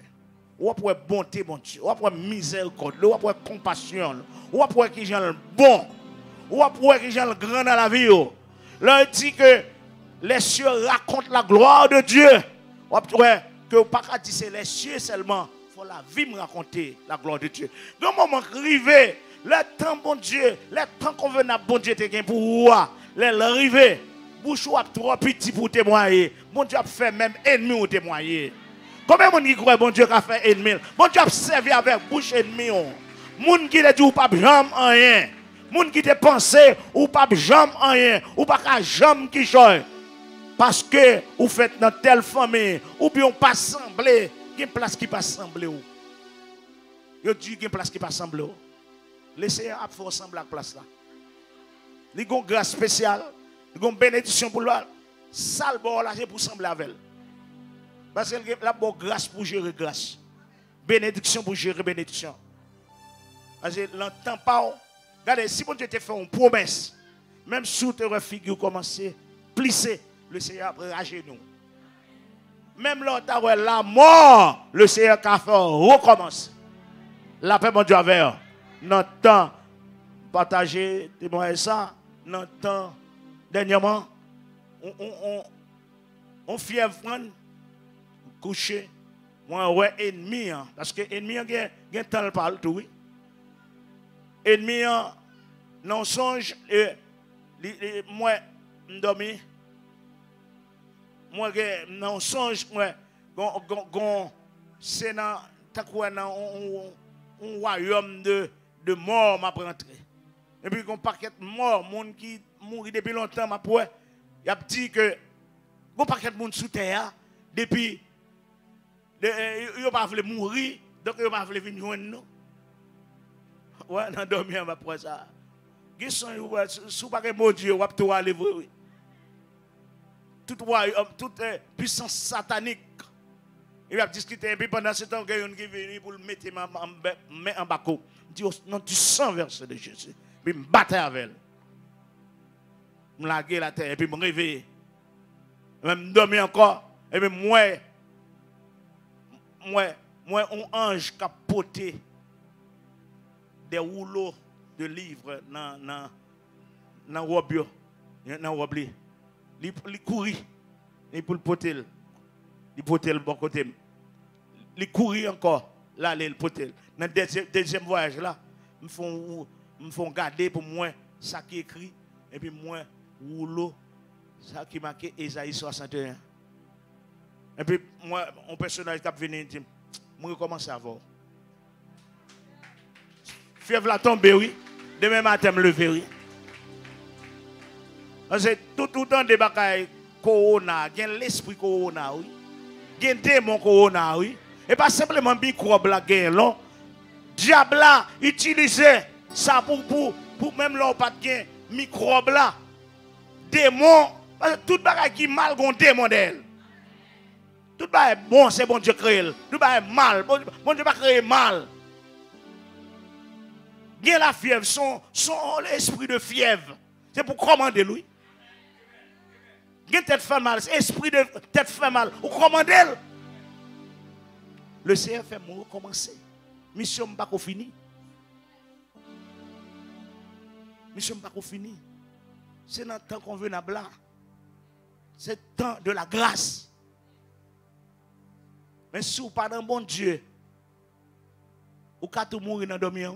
Ou après bonté bon Dieu. Ou après miséricorde. Ou après compassion. Ou après qui gens bon. Ou après qui gens grand dans la vie. Là, il dit que les cieux racontent la gloire de Dieu. Ou après que pas qu'à dire c'est les cieux seulement. Il faut la vie me raconter la gloire de Dieu. Dans le moment arrivé, le temps bon Dieu, le temps convenable bon Dieu te gagne pour moi. L'arrivée, bouche ou trop petit pour témoigner. Bon Dieu a fait même ennemi ou témoigner. Combien de gens croient bon Dieu a fait ennemi? Bon Dieu a servi avec bouche ennemi. Moun qui te dit ou pas jamais rien. Moun qui te pensé ou pas jamais rien. Ou pas jamais qui choye. Parce que vous faites dans telle famille, ou bien pas semblé, il y a une place qui pas semblé. Il y a une place qui pas semblé. Laissez à faire sembler la place là. Il y a une grâce spéciale, il y a une bénédiction pour l'autre. Ça le bon là, c'est pour sembler avec elle. Parce que la bonne grâce pour gérer grâce. Bénédiction pour gérer bénédiction. Parce que l'entend pas. Regardez, si bon Dieu te fait une promesse, même sous te figure commencer, plisser. Le Seigneur a ragé nous. Même longtemps, la mort, le Seigneur a fait recommence. La paix, mon Dieu, avec notre temps, partager, témoigner ça, notre temps, dernièrement, on fièvre prendre, coucher, moi, ouais, ennemi, parce que ennemi, il y a un temps parle tout, oui. Ennemi, non songe, moi, m'dormi. Moi, non songe, moi, c'est dans un royaume de mort m'a rentré. Et puis un paquet de morts, monde qui mourit depuis longtemps, m'a pour il a dit que un paquet de monde sous terre depuis il pas voulu mourir, donc il pas voulu venir joindre nous. Ouais, dans dormir m'a pour ça. Qui sont sous pas que mon Dieu, on va tout aller oui. Toute puissance satanique. Il va discuter et puis pendant ce temps, il y a qui vient pour le mettre en bas. Il dit, non, tu sens verset de Jésus. Puis je me battais avec elle. Je me laguais la terre et puis je me réveillais. Je me dormais encore. Et puis moi, un ange qui a porté des rouleaux de livres dans la robe. Il courit, il pour le potel, il potel bon côté. Il courit encore, là, il potel. Dans le deuxième voyage là, me font garder pour moi ça qui est écrit, et puis moi, rouleau, ça qui est marqué Ésaïe 61. Et puis moi, un personnage qui venu dire, je recommence à voir. Fièvre la tombe, oui. Demain matin, je me lever, oui. Parce que tout le temps de bagaille corona, il y a l'esprit corona, oui. Il y a un démon corona, oui. Et pas simplement microbe la guerre, non. Diable là, utilisait ça pour même là, pas de microbe là. Démon, parce que tout bagaille qui mal, il y a un démon d'elle. Tout bagaille bon, c'est bon Dieu créé. Tout bagaille mal, bon Dieu pas créé mal. Il y a la fièvre, son l'esprit de fièvre. C'est pour commander lui. Il y a tête fait mal, esprit de tête fait mal. Ou commander. Le Seigneur fait moi recommencer. Mission pas fini. Mission pas fini. C'est dans le temps convenable là. C'est le temps de la grâce. Mais si vous pas dans bon Dieu, vous pouvez tout mourir dans dormir.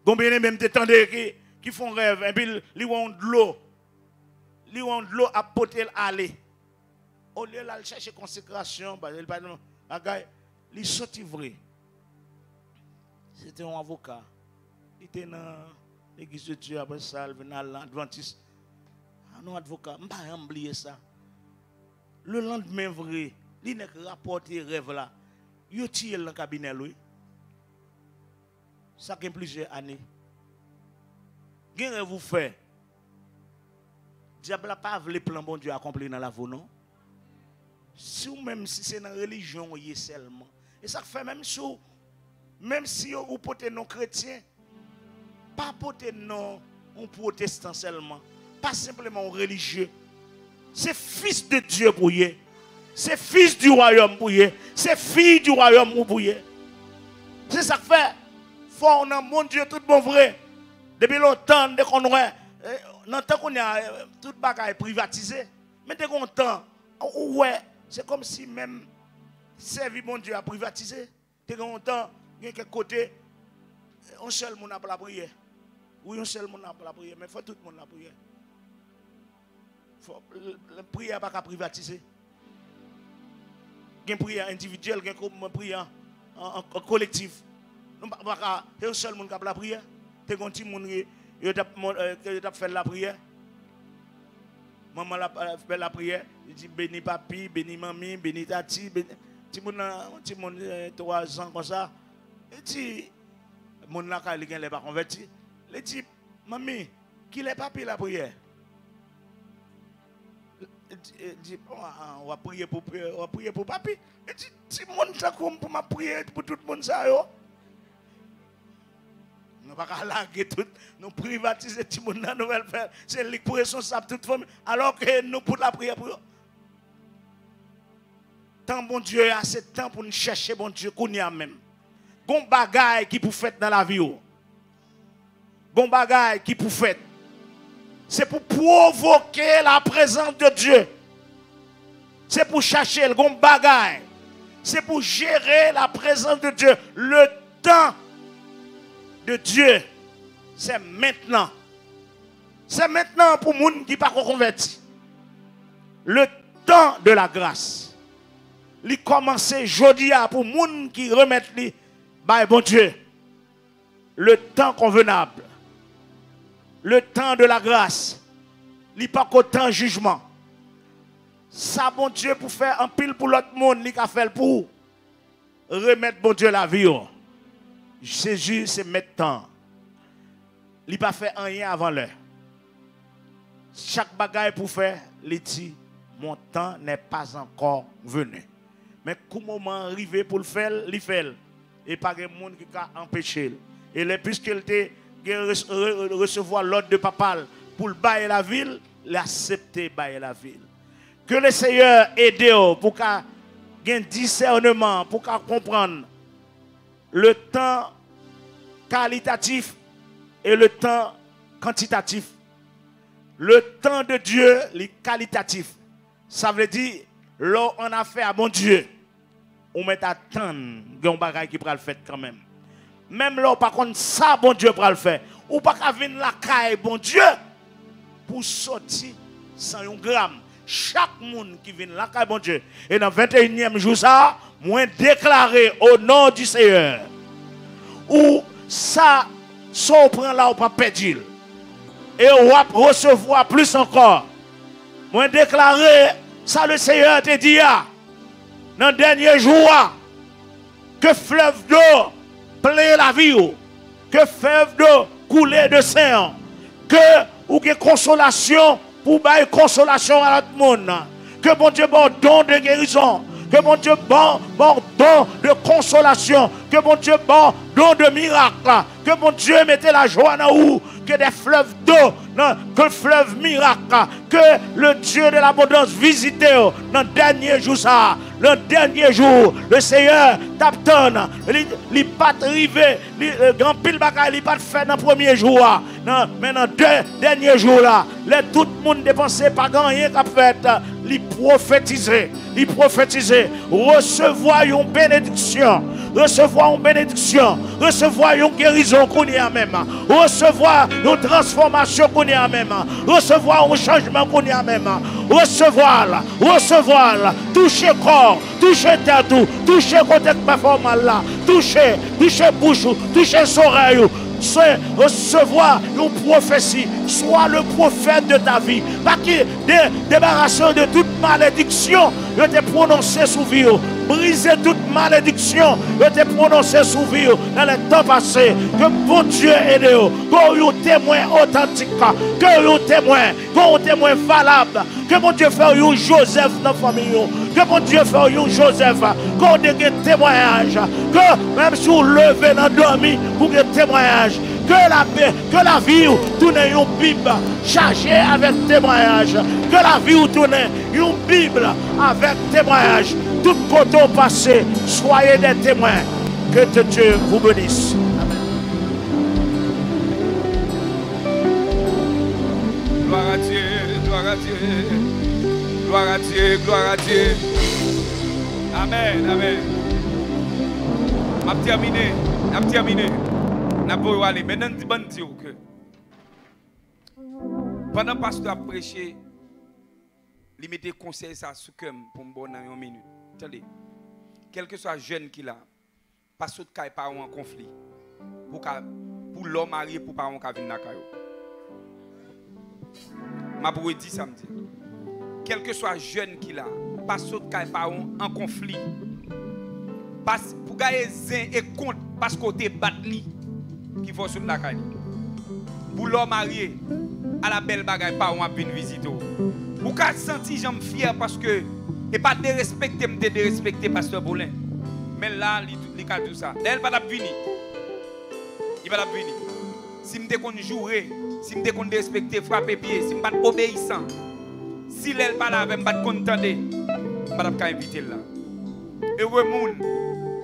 Combien de même t'entendez qui font rêve et puis ils ont de l'eau. li on de l'eau à porter aller. Au lieu de chercher consécration, il pas bagay, li sorti vrai. C'était un avocat. Il était dans l'église de Dieu après ça, il venait à l'Adventiste. Un avocat, je ne vais pas oublier ça. Le lendemain vrai, il n'a pas rapporté rêve là. Il a tiré dans le cabinet lui. Ça fait plusieurs années. Qu'est-ce que vous faites? Diable n'a pas voulu plan bon Dieu accomplir dans la vie, non? Si ou même si c'est dans la religion seulement. Et ça fait même si vous portez non chrétien, pas porter non un protestant seulement, pas simplement un religieux. C'est fils de Dieu pour y. C'est fils du royaume pour y. C'est fille du royaume pour y. C'est ça que fait. Faut on a mon Dieu tout bon vrai. Depuis longtemps, dès qu'on a dans le temps qu'on a tout bagaille privatisé, mais dès qu'on temps, ouais, c'est comme si même servir mon Dieu à privatiser. Dès qu'on temps, il y a quelque côté, un seul monde n'a pas la prière. Oui, un seul monde n'a pas la prière, mais il faut tout le monde la prière. La prière n'est pas privatiser. Il y a une prière individuelle, il y a une prière en collectif. Il n'y a pas un seul monde qui a la prière. Il y a un petit monde qui a fait la prière. Maman a fait la prière. Il dit béni papi, béni mamie, béni tati. Petit monde 3 ans comme ça. Il dit, mon là quand il n'est pas converti. Il dit, mamie, qui est papi la prière? Il dit, on va prier pour papi. Il dit, si mon ça comme pour ma prière pour tout le monde ça yo. Nous ne pouvons pas larguer tout, nous privatiser tout le monde dans la nouvelle faire. C'est lui pour responsable toute famille. Alors que nous pour la prière pour eux. Tant bon Dieu a ce temps pour nous chercher bon Dieu qu'on y a même. Gon bagay qui pour faire dans la vie. Gon bagay qui pour faire. C'est pour provoquer la présence de Dieu. C'est pour chercher le gon bagay. C'est pour gérer la présence de Dieu. Le temps de Dieu, c'est maintenant. C'est maintenant pour les gens qui ne sont pas convertis. Le temps de la grâce. Il commence aujourd'hui pour les gens qui remettent les bon Dieu. Le temps convenable. Le temps de la grâce. Il n'y a pas qu'au temps jugement. Ça, bon Dieu, pour faire un pile pour l'autre monde, il a fait pour remettre bon Dieu la vie. Jésus, c'est maintenant. Il n'a pas fait rien avant l'heure. Chaque bagaille pour faire, il dit, mon temps n'est pas encore venu. Mais comment moment arrivé pour le faire, il fait. Et pas de monde qui a empêché. Et puisqu'il a recevoir l'ordre de papa pour le bailler la ville, il a accepté bailler la ville. Que le Seigneur aide pour qu'il y ait un discernement, pour qu'il comprenne le temps qualitatif et le temps quantitatif. Le temps de Dieu, le qualitatif. Ça veut dire, là, on a fait à bon Dieu. On met à attendre un bagage qui pourra le faire quand même. Même là, par contre, ça, bon Dieu pourra le faire. Ou pas qu'à venir la caille, bon Dieu, pour sortir sans un gramme. Chaque monde qui vient la caille, bon Dieu. Et dans le 21e jour, ça, moi déclaré au nom du Seigneur. Ou ça, on prend là, on pas perdre. Et on va recevoir plus encore. Moi déclaré, ça le Seigneur te dit, dans le dernier jour, que fleuve d'eau plaît la vie, que fleuve d'eau coule de sang, que ou que consolation pour bailler consolation à tout le monde, que bon Dieu bon don de guérison, que bon Dieu bon don de consolation, que bon Dieu bon don de miracle, que bon Dieu mette la joie dans où, que des fleuves d'eau, que le fleuve miracle, que le Dieu de l'abondance visite dans le dernier jour ça, le dernier jour, le Seigneur t'attend, il n'est pas arrivé, le grand pile bagaille, il n'est pas fait dans le premier jour, mais dans le dernier jour là, tout le monde dépensé pas rien qu'a fait, il prophétiser, recevoir une bénédiction, recevoir une bénédiction, recevoir une guérison qu'on y a même, recevoir une transformation qu'on y a même, recevoir un changement qu'on y a même, recevoir, toucher corps, toucher tête, toucher côté performance là, toucher bouche, toucher oreille. Recevoir une prophétie, sois le prophète de ta vie, pas qui débarrasser de toute malédiction, je t'ai prononcé sous vie, briser toute malédiction, je t'ai prononcé sous vie dans les temps passés, que bon Dieu aide, que un témoin authentique, que un témoin valable, que mon Dieu fait un Joseph dans la famille, que mon Dieu fait un Joseph, qu'on ait un témoignage, que même si vous levez dans dormi pour un témoignage, que la vie tourne une Bible chargée avec témoignage, que la vie tourne une Bible avec témoignage, tout côté au passé, soyez des témoins, que Dieu vous bénisse. Gloire à Dieu, gloire à Dieu, gloire à Dieu, gloire à Dieu. Amen, amen. M'a terminé. Maintenant, je vais dire que pendant que le pasteur a prêché, il mettait conseil ça sous cœur pour me donner une minute. Attendez, quel que soit jeune qu'il a, pasteur de pas en conflit. Pour l'homme marié, pour parents qui viennent dans le je vais dire samedi. Quel que soit jeune qu'il a, pasteur de pas en conflit. Pour gagner zin et compte parce qu'on te battu qui faut sur la caille. Pour l'homme marié à la belle bagaille pas on a venir visiter. Pour qu'à sentir j'aime fier parce que et pas de respecter de respecter pasteur Boulin. Mais là il a tout ça. Elle va venir. Il va venir. Si me qu'on jouer, si me qu'on respecter frapper pied, si me pas obéissant. Si elle pas là avec pas contenter, pas pas inviter là. Heureux monde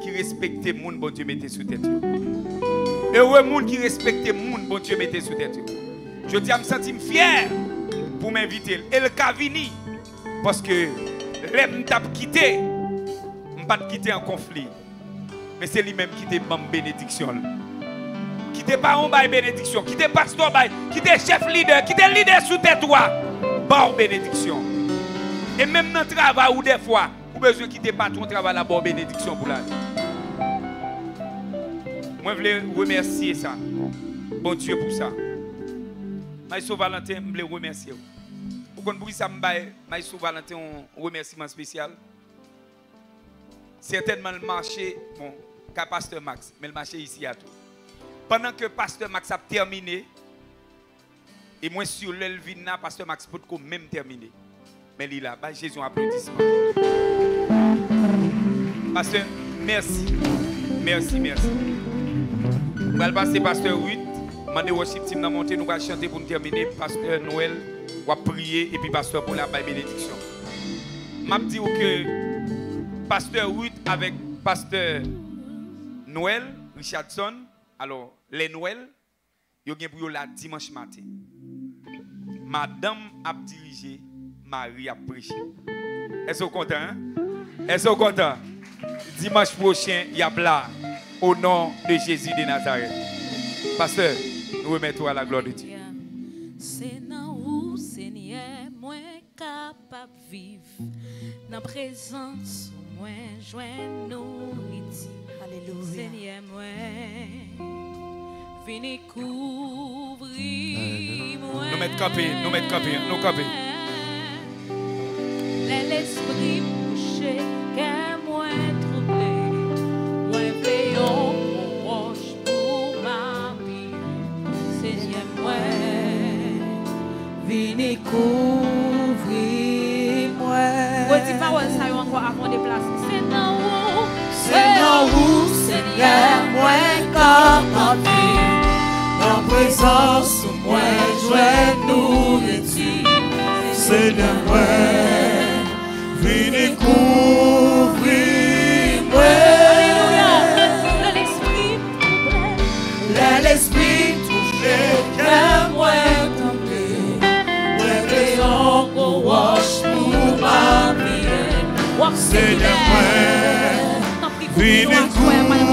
qui respecte moun bon Dieu mettez sous tête. Heureux monde qui respecte moun bon Dieu mettez sous tête. Je dis à me sentir fier pour m'inviter. Et le cas vini parce que l'aime t'a quitté, m'pas quitter en conflit. Mais c'est lui-même qui te bonne bénédiction. Qui te pas en bail bénédiction, qui te pasteur bail, qui te chef leader, qui te leader sous tête toi. Bonne bénédiction. Et même dans le travail ou des fois, vous avez besoin de quitter patron travail la bonne bénédiction pour la vie. Moi, je voulais remercier ça. Bon Dieu pour ça. Maïso Valentin, je voulais remercier. Vous comprenez ça, Maïso Valentin, un remerciement spécial. Certainement le marché, bon, qu'à Pasteur Max, mais le marché ici à tout. Pendant que Pasteur Max a terminé, et moi sur l'Elvina, Pasteur Max peut même terminer. Mais il a, Jésus, un applaudissement. Pasteur, merci. Merci. Nous allons passer Pasteur 8. Mandez worship team dans monter, nous allons chanter pour nous terminer. Pasteur Noël va prier et puis Pasteur pour la bénédiction. Je dis que Pasteur 8 avec Pasteur Noël, Richardson, alors les Noël, ils ont pour la dimanche matin. Madame a dirigé, Marie a prêché. Est-ce que vous êtes content? Hein? Est-ce que vous êtes content? Dimanche prochain, il y a là, au nom de Jésus de Nazareth. Pasteur, nous remettons à la gloire de Dieu. C'est dans où, Seigneur, moi capable de vivre. Dans la présence, moi, joindre nourriture. Alléluia. Seigneur, moi, venez couvrir moi. Nous mettons campé, nous campé. L'esprit couché, qu'à moi troublé, moi veillons pour roche pour ma vie. Seigneur, moi, venez couvrir moi. Vous dites pas ça encore avant de placer. C'est dans où, Seigneur, moi capable de vivre. Dans présence, moi joie nourriture. Seigneur, moi, venez couvrir moi. Alléluia. L'esprit touché, que moi tombé. Moi veillons pour roche pour ma vie. Seigneur, moi, venez couvrir.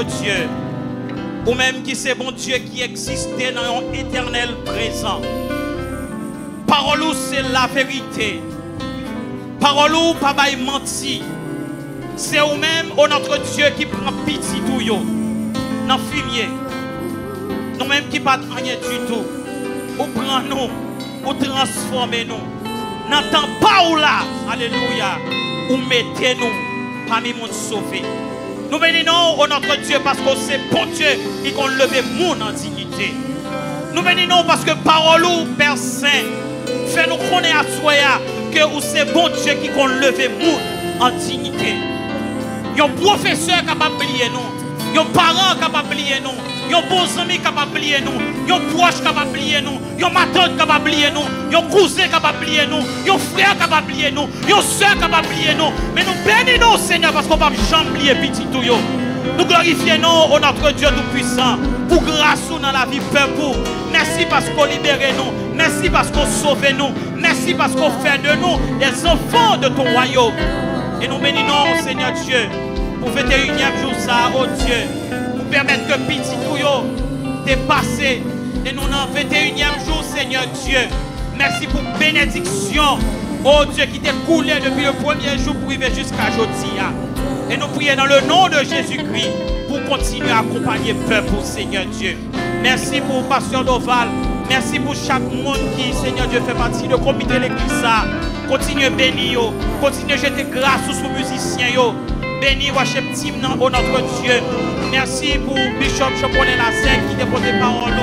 Dieu. Ou même qui c'est bon Dieu qui existait dans un éternel présent. Parole ou c'est la vérité. Parole ou pas bail menti. C'est ou même au notre Dieu qui prend pitié tout yo. Dans fumier. Nous même qui pas rien du tout. Ou prend nous, ou transformez nous. N'entend pas ou là. Alléluia. Ou mettez nous parmi mon sauvé. Nous bénissons au notre Dieu parce que c'est bon Dieu qui qu'on levé monde en dignité. Nous bénissons parce que parole ou Père Saint fait nous connaître à soi que c'est bon Dieu qui qu'on levé monde en dignité. Yon professeur capable de plier nous, yon parents capable de plier nous, yon bons amis capable de plier nous, yon proches capable de plier nous, yon tante capable de plier nous, yon cousin capable de plier nous, yon frère capable de plier nous, yon soeur capable de plier nous. Mais nous bénissons Seigneur parce qu'on ne peut jamais plier petit tout yo. Nous glorifions au notre Dieu tout-puissant pour grâce dans la vie peuple. Merci parce qu'on libère nous, merci parce qu'on sauve nous, merci parce qu'on fait de nous des enfants de ton royaume. Et nous bénissons Seigneur Dieu pour 21e jour ça, oh Dieu, pour permettre que petit tout yo dépasse. Et nous dans 21e jour Seigneur Dieu, merci pour bénédiction, oh Dieu qui t'est coulé depuis le premier jour pour arriver jusqu'à aujourd'hui. Et nous prions dans le nom de Jésus-Christ pour continuer à accompagner le peuple, Seigneur Dieu. Merci pour Pasteur Doval. Merci pour chaque monde qui, Seigneur Dieu, fait partie du comité de l'église. Continue à bénir, continue à jeter grâce sur les musiciens. Bénis Worship Team au notre Dieu. Merci pour Bishop Choponet Lazek qui dépose des paroles.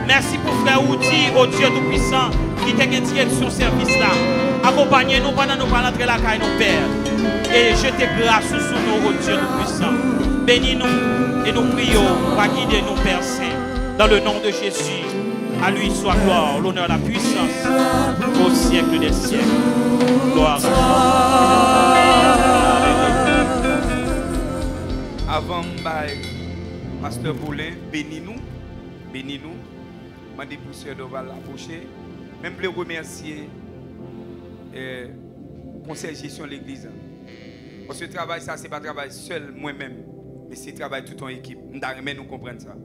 Merci pour Frère Oudi, au Dieu Tout-Puissant, qui t'a guidé sur ce service-là. Accompagnez-nous pendant nous parlons de la caille nos pères. Et jetez grâce sur nous, au Dieu Tout-Puissant. Bénis-nous et nous prions pour guider nous, Père Saint. Dans le nom de Jésus, à lui soit gloire, l'honneur, la puissance, au siècle des siècles. Gloire à Dieu. Avant Pasteur Boulin, bénis-nous. Bénis-nous. Je demande pour Sœur Doval l'approcher. Même pour remercier le conseil de gestion de l'église. Parce que ce travail, ça, ce n'est pas un travail seul, moi-même, mais c'est un travail tout en équipe. Nous devons comprendre ça.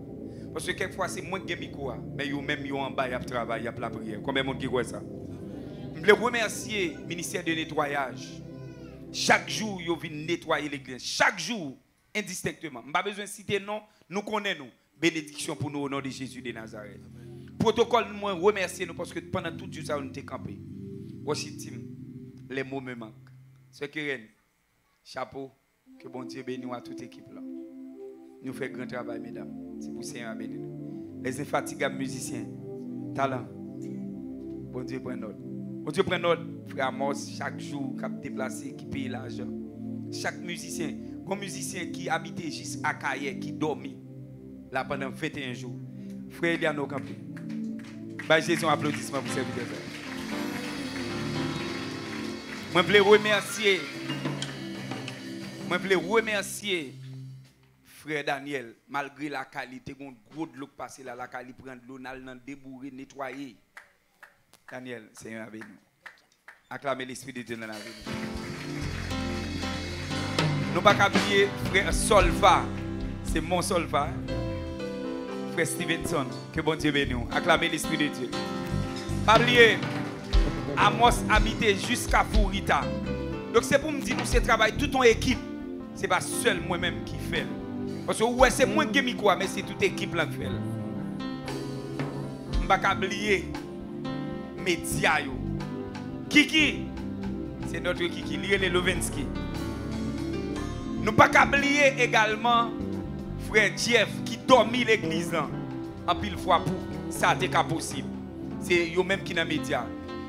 Parce que quelquefois, c'est moins de micro, mais même en bas, il y a le travail, il y a la prière. Combien de monde qui voit ça? Je veux remercier le ministère de nettoyage. Chaque jour, ils viennent nettoyer l'église. Chaque jour, indistinctement. Je n'ai pas besoin de citer non, nous connaissons. Bénédiction pour nous au nom de Jésus de Nazareth. Protocole, moi, remercier nous parce que pendant tout jour, ça, on était campé. Voici, Tim, les mots me manquent. Ce qui est chapeau, que bon Dieu bénisse à toute équipe là. Nous faisons grand travail, mesdames. C'est pour Seigneur bénir nous. Les infatigables musiciens, talent. Bon Dieu prend notre. Bon Dieu prend notre frère Amos chaque jour, qui a déplacé, qui paye l'argent. Chaque musicien, un musicien qui habitait juste à Kaye, qui dormit là pendant 21 jours. Frère Eliano Campé. Bah, Jésus, un applaudissement pour servir. Je voulais remercier frère Daniel, malgré la qualité, il y a gros de l'eau qui passe là, la qualité prend de l'eau, dans débourrer, nettoyer. Daniel, Seigneur avec nous. Acclamez l'Esprit de Dieu dans la vie. Nous ne pouvons pas oublier frère Solva, c'est mon Solva. Frère Stevenson, que bon Dieu bénisse. Acclamez l'Esprit de Dieu. Pas oublier, Amos habité jusqu'à Fourita. Donc c'est pour me dire que ce travail tout en équipe. Ce n'est pas seul moi-même qui fait. Parce que ouais, c'est moins que moi, mais c'est toute l'équipe qui fait. Je ne vais pas oublier les médias. Kiki, c'est notre Kiki, Liele Lovensky. Nous ne pouvons pas oublier également frère Jeff qui dormit l'église en pile fois pour ça être possible. C'est eux-mêmes qui sont dans les médias.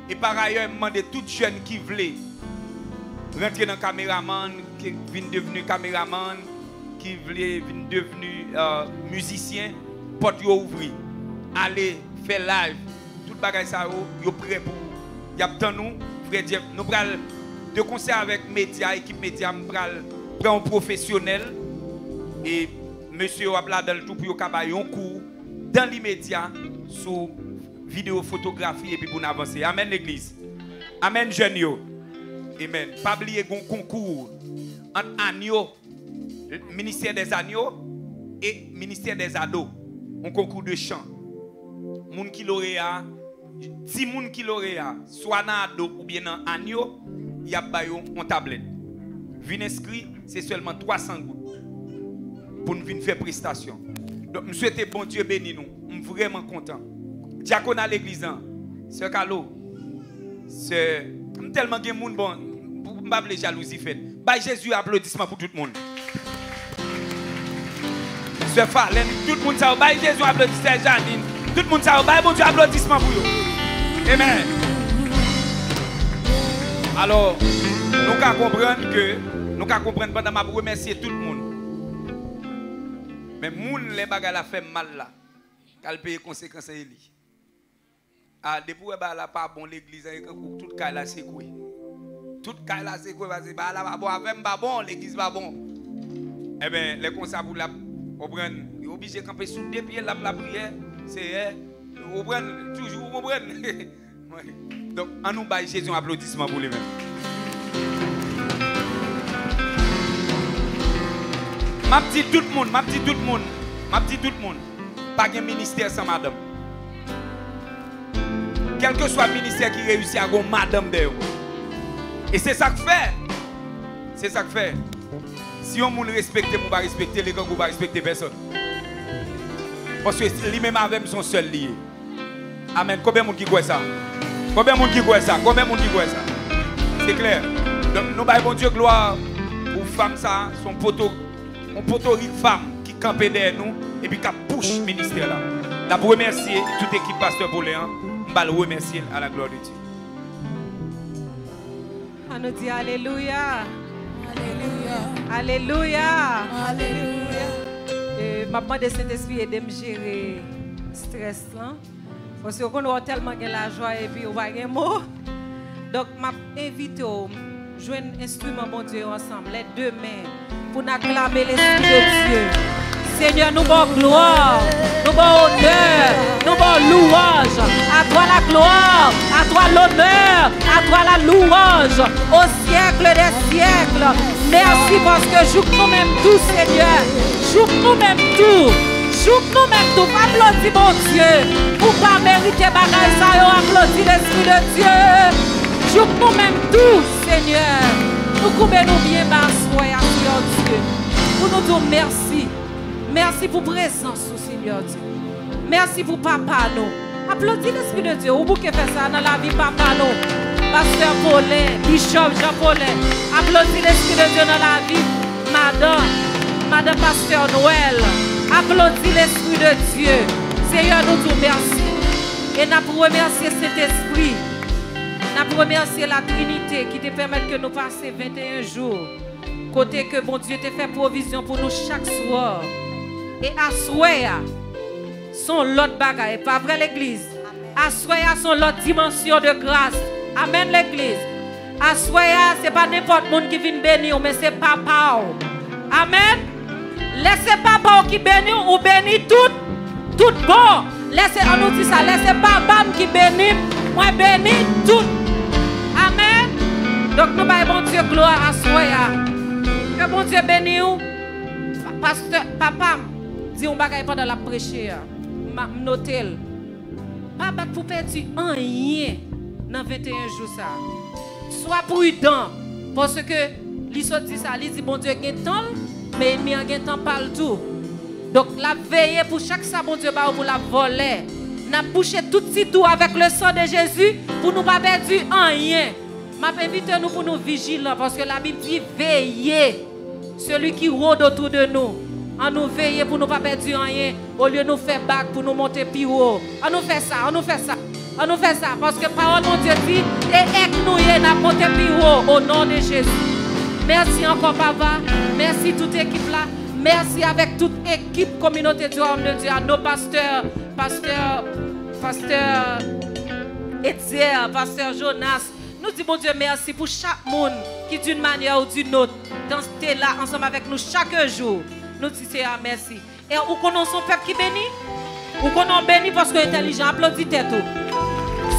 Et par ailleurs, je demande à tous les jeunes qui veulent rentrer dans le caméraman, qui viennent devenir caméraman, qui veulent devenir musicien, porte ouvrir. Allez faire live. Tout le bagage ça, vous prêt pour. Il y a tant nous, frère Jeff, nous prenons de concert avec médias, équipe média, nous prenons un professionnel et monsieur a là dans le tout pour travailler un cours dans l'immédiat sur vidéo photographie et puis pour avancer. Amen l'église. Amen jeunes yo. Amen. Pas oublier un concours entre agneaux, le ministère des agneaux et ministère des ados, un concours de chant. Moun qui lauréat, 10 moun qui lauréat, soit dans ado ou bien dans agneau, il y a une tablette. Vin inscrit, c'est seulement 300 gouttes pour nous venir faire prestation. Donc, je souhaite bon Dieu béni nous. Je suis vraiment content. Diaconat à l'église, Sœur Carlo, c'est tellement de monde bon, pour ne pas les jalousie fait. Bah Jésus applaudissement pour tout le monde. Sœur Fallen, tout le monde ça, bah Jésus applaudissement Janine. Tout le monde ça, bah bon Dieu applaudissement pour vous. Amen. Alors, nous allons comprendre que nous allons comprendre pendant ma remercier tout le monde. Mais moun les bagages la fait mal là. Qu'elle paye conséquences éli. Ah depuis bah là pas bon l'église tout cas là c'est quoi. Tout cas là c'est quoi parce que bah là pas bon avec pas bon l'église pas bon. Eh ben les comme ça pour la comprendre obligé camper sous deux pieds la prière c'est comprendre toujours comprendre. Donc en nous bail Jésus un applaudissement pour lui même. M'a dit tout le monde, pas de ministère sans madame. Quel que soit le ministère qui réussit à avoir madame de. Et c'est ça que fait. C'est ça que fait. Si on ne respecte pas, on va respecter les gens, on va respecter personne. Parce que lui-même avec son seul lié. Amen. Combien de monde qui croit ça? Combien de monde qui croit ça? Combien de monde qui croit ça? C'est clair. Donc nous baillons bon Dieu gloire pour femme ça, son poteau. On peut une femme qui campe derrière nous et puis qui pousse le ministère là. La pour remercier toute l'équipe Pasteur Pauléan, on va le remercier à la gloire de Dieu. On nous dit Alléluia. Alléluia. Alléluia. Alléluia. Et ma demande de Saint-Esprit est de me gérer le stress là. Parce qu'on a tellement de la joie et puis on va avoir un mot. Donc, je m'invite à jouer un instrument, mon Dieu, ensemble, les deux mains. Pour acclamer l'Esprit de Dieu. Seigneur, nous avons gloire, nous avons honneur, nous avons louange. À toi la gloire, à toi l'honneur, à toi la louange. Au siècle des siècles. Merci parce que joue nous-mêmes tout, Seigneur. Joue nous-mêmes tout. Joue nous-mêmes tout. Applaudis, mon Dieu. Pour ne pas mériter bagaille ça, applaudis l'Esprit de Dieu. Joue nous-mêmes tout, Seigneur. Nous coupons-nous bien bas, Seigneur Dieu. Pour nous dire merci. Merci pour présence, Seigneur Dieu. Merci pour papa nous. Applaudis l'Esprit de Dieu. Où vous pouvez faire ça dans la vie, papa nous. Pasteur Paulin, Bishop Jean Paulin. Applaudis l'Esprit de Dieu dans la vie. Madame Pasteur Noël. Applaudis l'Esprit de Dieu. Seigneur, nous te remercions. Et nous remercions cet esprit. Nous remercions la Trinité qui te permet que nous passions 21 jours. Côté que bon Dieu te fait provision pour nous chaque soir. Et à soir, son l'autre bagaille. Pas vrai l'église. À soir, son l'autre dimension de grâce. Amen l'église. À soir, ce n'est pas n'importe qui qui vient bénir, mais c'est papa. Amen. Laissez papa qui bénit ou bénit tout bon. Laissez, on nous dit ça, laissez papa qui bénit, moi bénis tout. Amen. Donc nous baillons bon Dieu gloire à soya. Que bon Dieu bénisse ou. Pasteur, papa, dit on bagaille pendant la prêcher. Notel. Papa pour perdre un rien dans 21 jours ça. Sois prudent parce que l'histoire dit ça, il dit bon Dieu gagne temps, mais il a gagne temps pas le tout. Donc la veille pour chaque ça bon Dieu pour la voler. N'a bouché tout petit tout avec le sang de Jésus pour nous pas perdre rien. M'a invité nous pour nous vigilants parce que la Bible dit veillez. Celui qui rôde autour de nous. On nous veiller pour nous pas perdre rien au lieu de nous faire bac pour nous monter plus haut. On nous fait ça, on nous fait ça. On nous fait ça parce que parole mon Dieu dit et avec nous y n'a monté plus haut au nom de Jésus. Merci encore papa. Merci toute équipe là. Merci avec toute équipe communauté du homme de Dieu, à nos pasteurs, pasteur Etienne, pasteur Jonas. Nous disons bon Dieu merci pour chaque monde qui d'une manière ou d'une autre dans là ensemble avec nous chaque jour. Nous disons merci. Et nous connaissons son peuple qui bénit. Nous connaissons béni parce que intelligent. Applaudissez tout.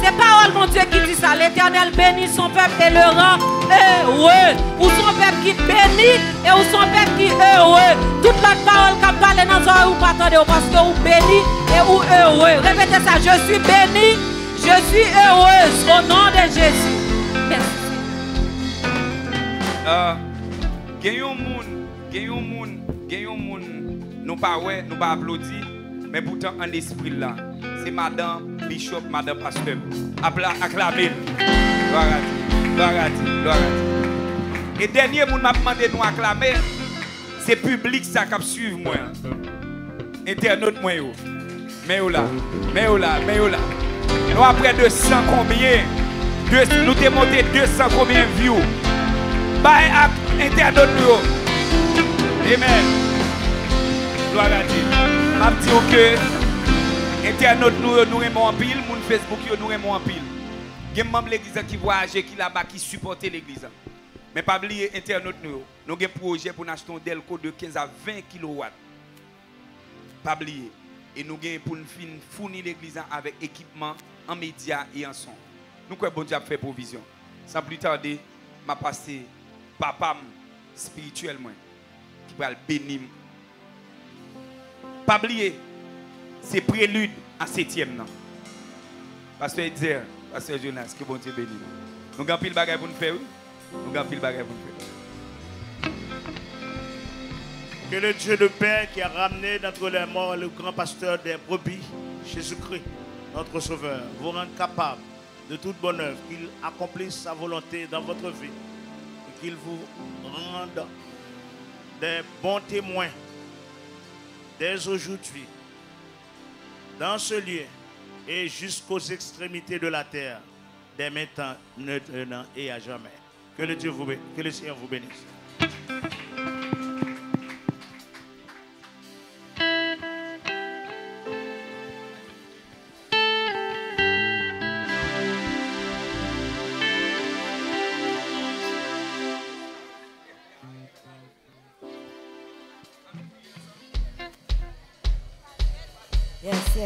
C'est C'est parole, mon Dieu, qui dit ça. L'Éternel bénit son peuple et le rend heureux. Ou son peuple qui bénit et ou son peuple qui est heureux. Toute l'autre parole qui parle dans les oreilles, vous pas attendez parce que vous bénit et vous heureux. Répétez ça. Je suis béni, je suis heureuse au nom de Jésus. Merci. Gagnons moun, nous pas applaudir, mais pourtant en esprit là, c'est Madame Bishop, Madame Pasteur. Acclamez. Gloire à Dieu. Et dernier moun m'a demandé de nous acclamer, c'est public ça qui suit moi. Internaute moi yo. Mais là. Nous après 200 combien? Nous t'ai monté 200 combien views? Bah internaute nous. Amen. Gloire à Dieu. Je dis que internaute nous aimons en pile, mon Facebook nous aimons en pile. Il y a des membres de l'église qui voyagent, qui là-bas, qui supportent l'église. Mais pas oublier internaute nous. Nous avons un projet pour acheter un Delco de 15 à 20 kW. Pas oublier. Et nous avons pour fournir l'église avec équipement en médias et en son. Nous avons bon Dieu fait provision. Sans plus tarder, je passe papa spirituellement qui va le bénir. Pas oublier, c'est prélude à 7e. Pasteur Edzer, Pasteur Jonas, que bon Dieu bénisse. Nous avons pile bagage pour nous faire. Que le Dieu de paix qui a ramené d'entre les morts le grand pasteur des brebis, Jésus-Christ, notre Sauveur, vous rende capable de toute bonne œuvre, qu'il accomplisse sa volonté dans votre vie et qu'il vous rende des bons témoins dès aujourd'hui, dans ce lieu et jusqu'aux extrémités de la terre, dès maintenant, maintenant et à jamais. Que le Seigneur vous bénisse. Yes.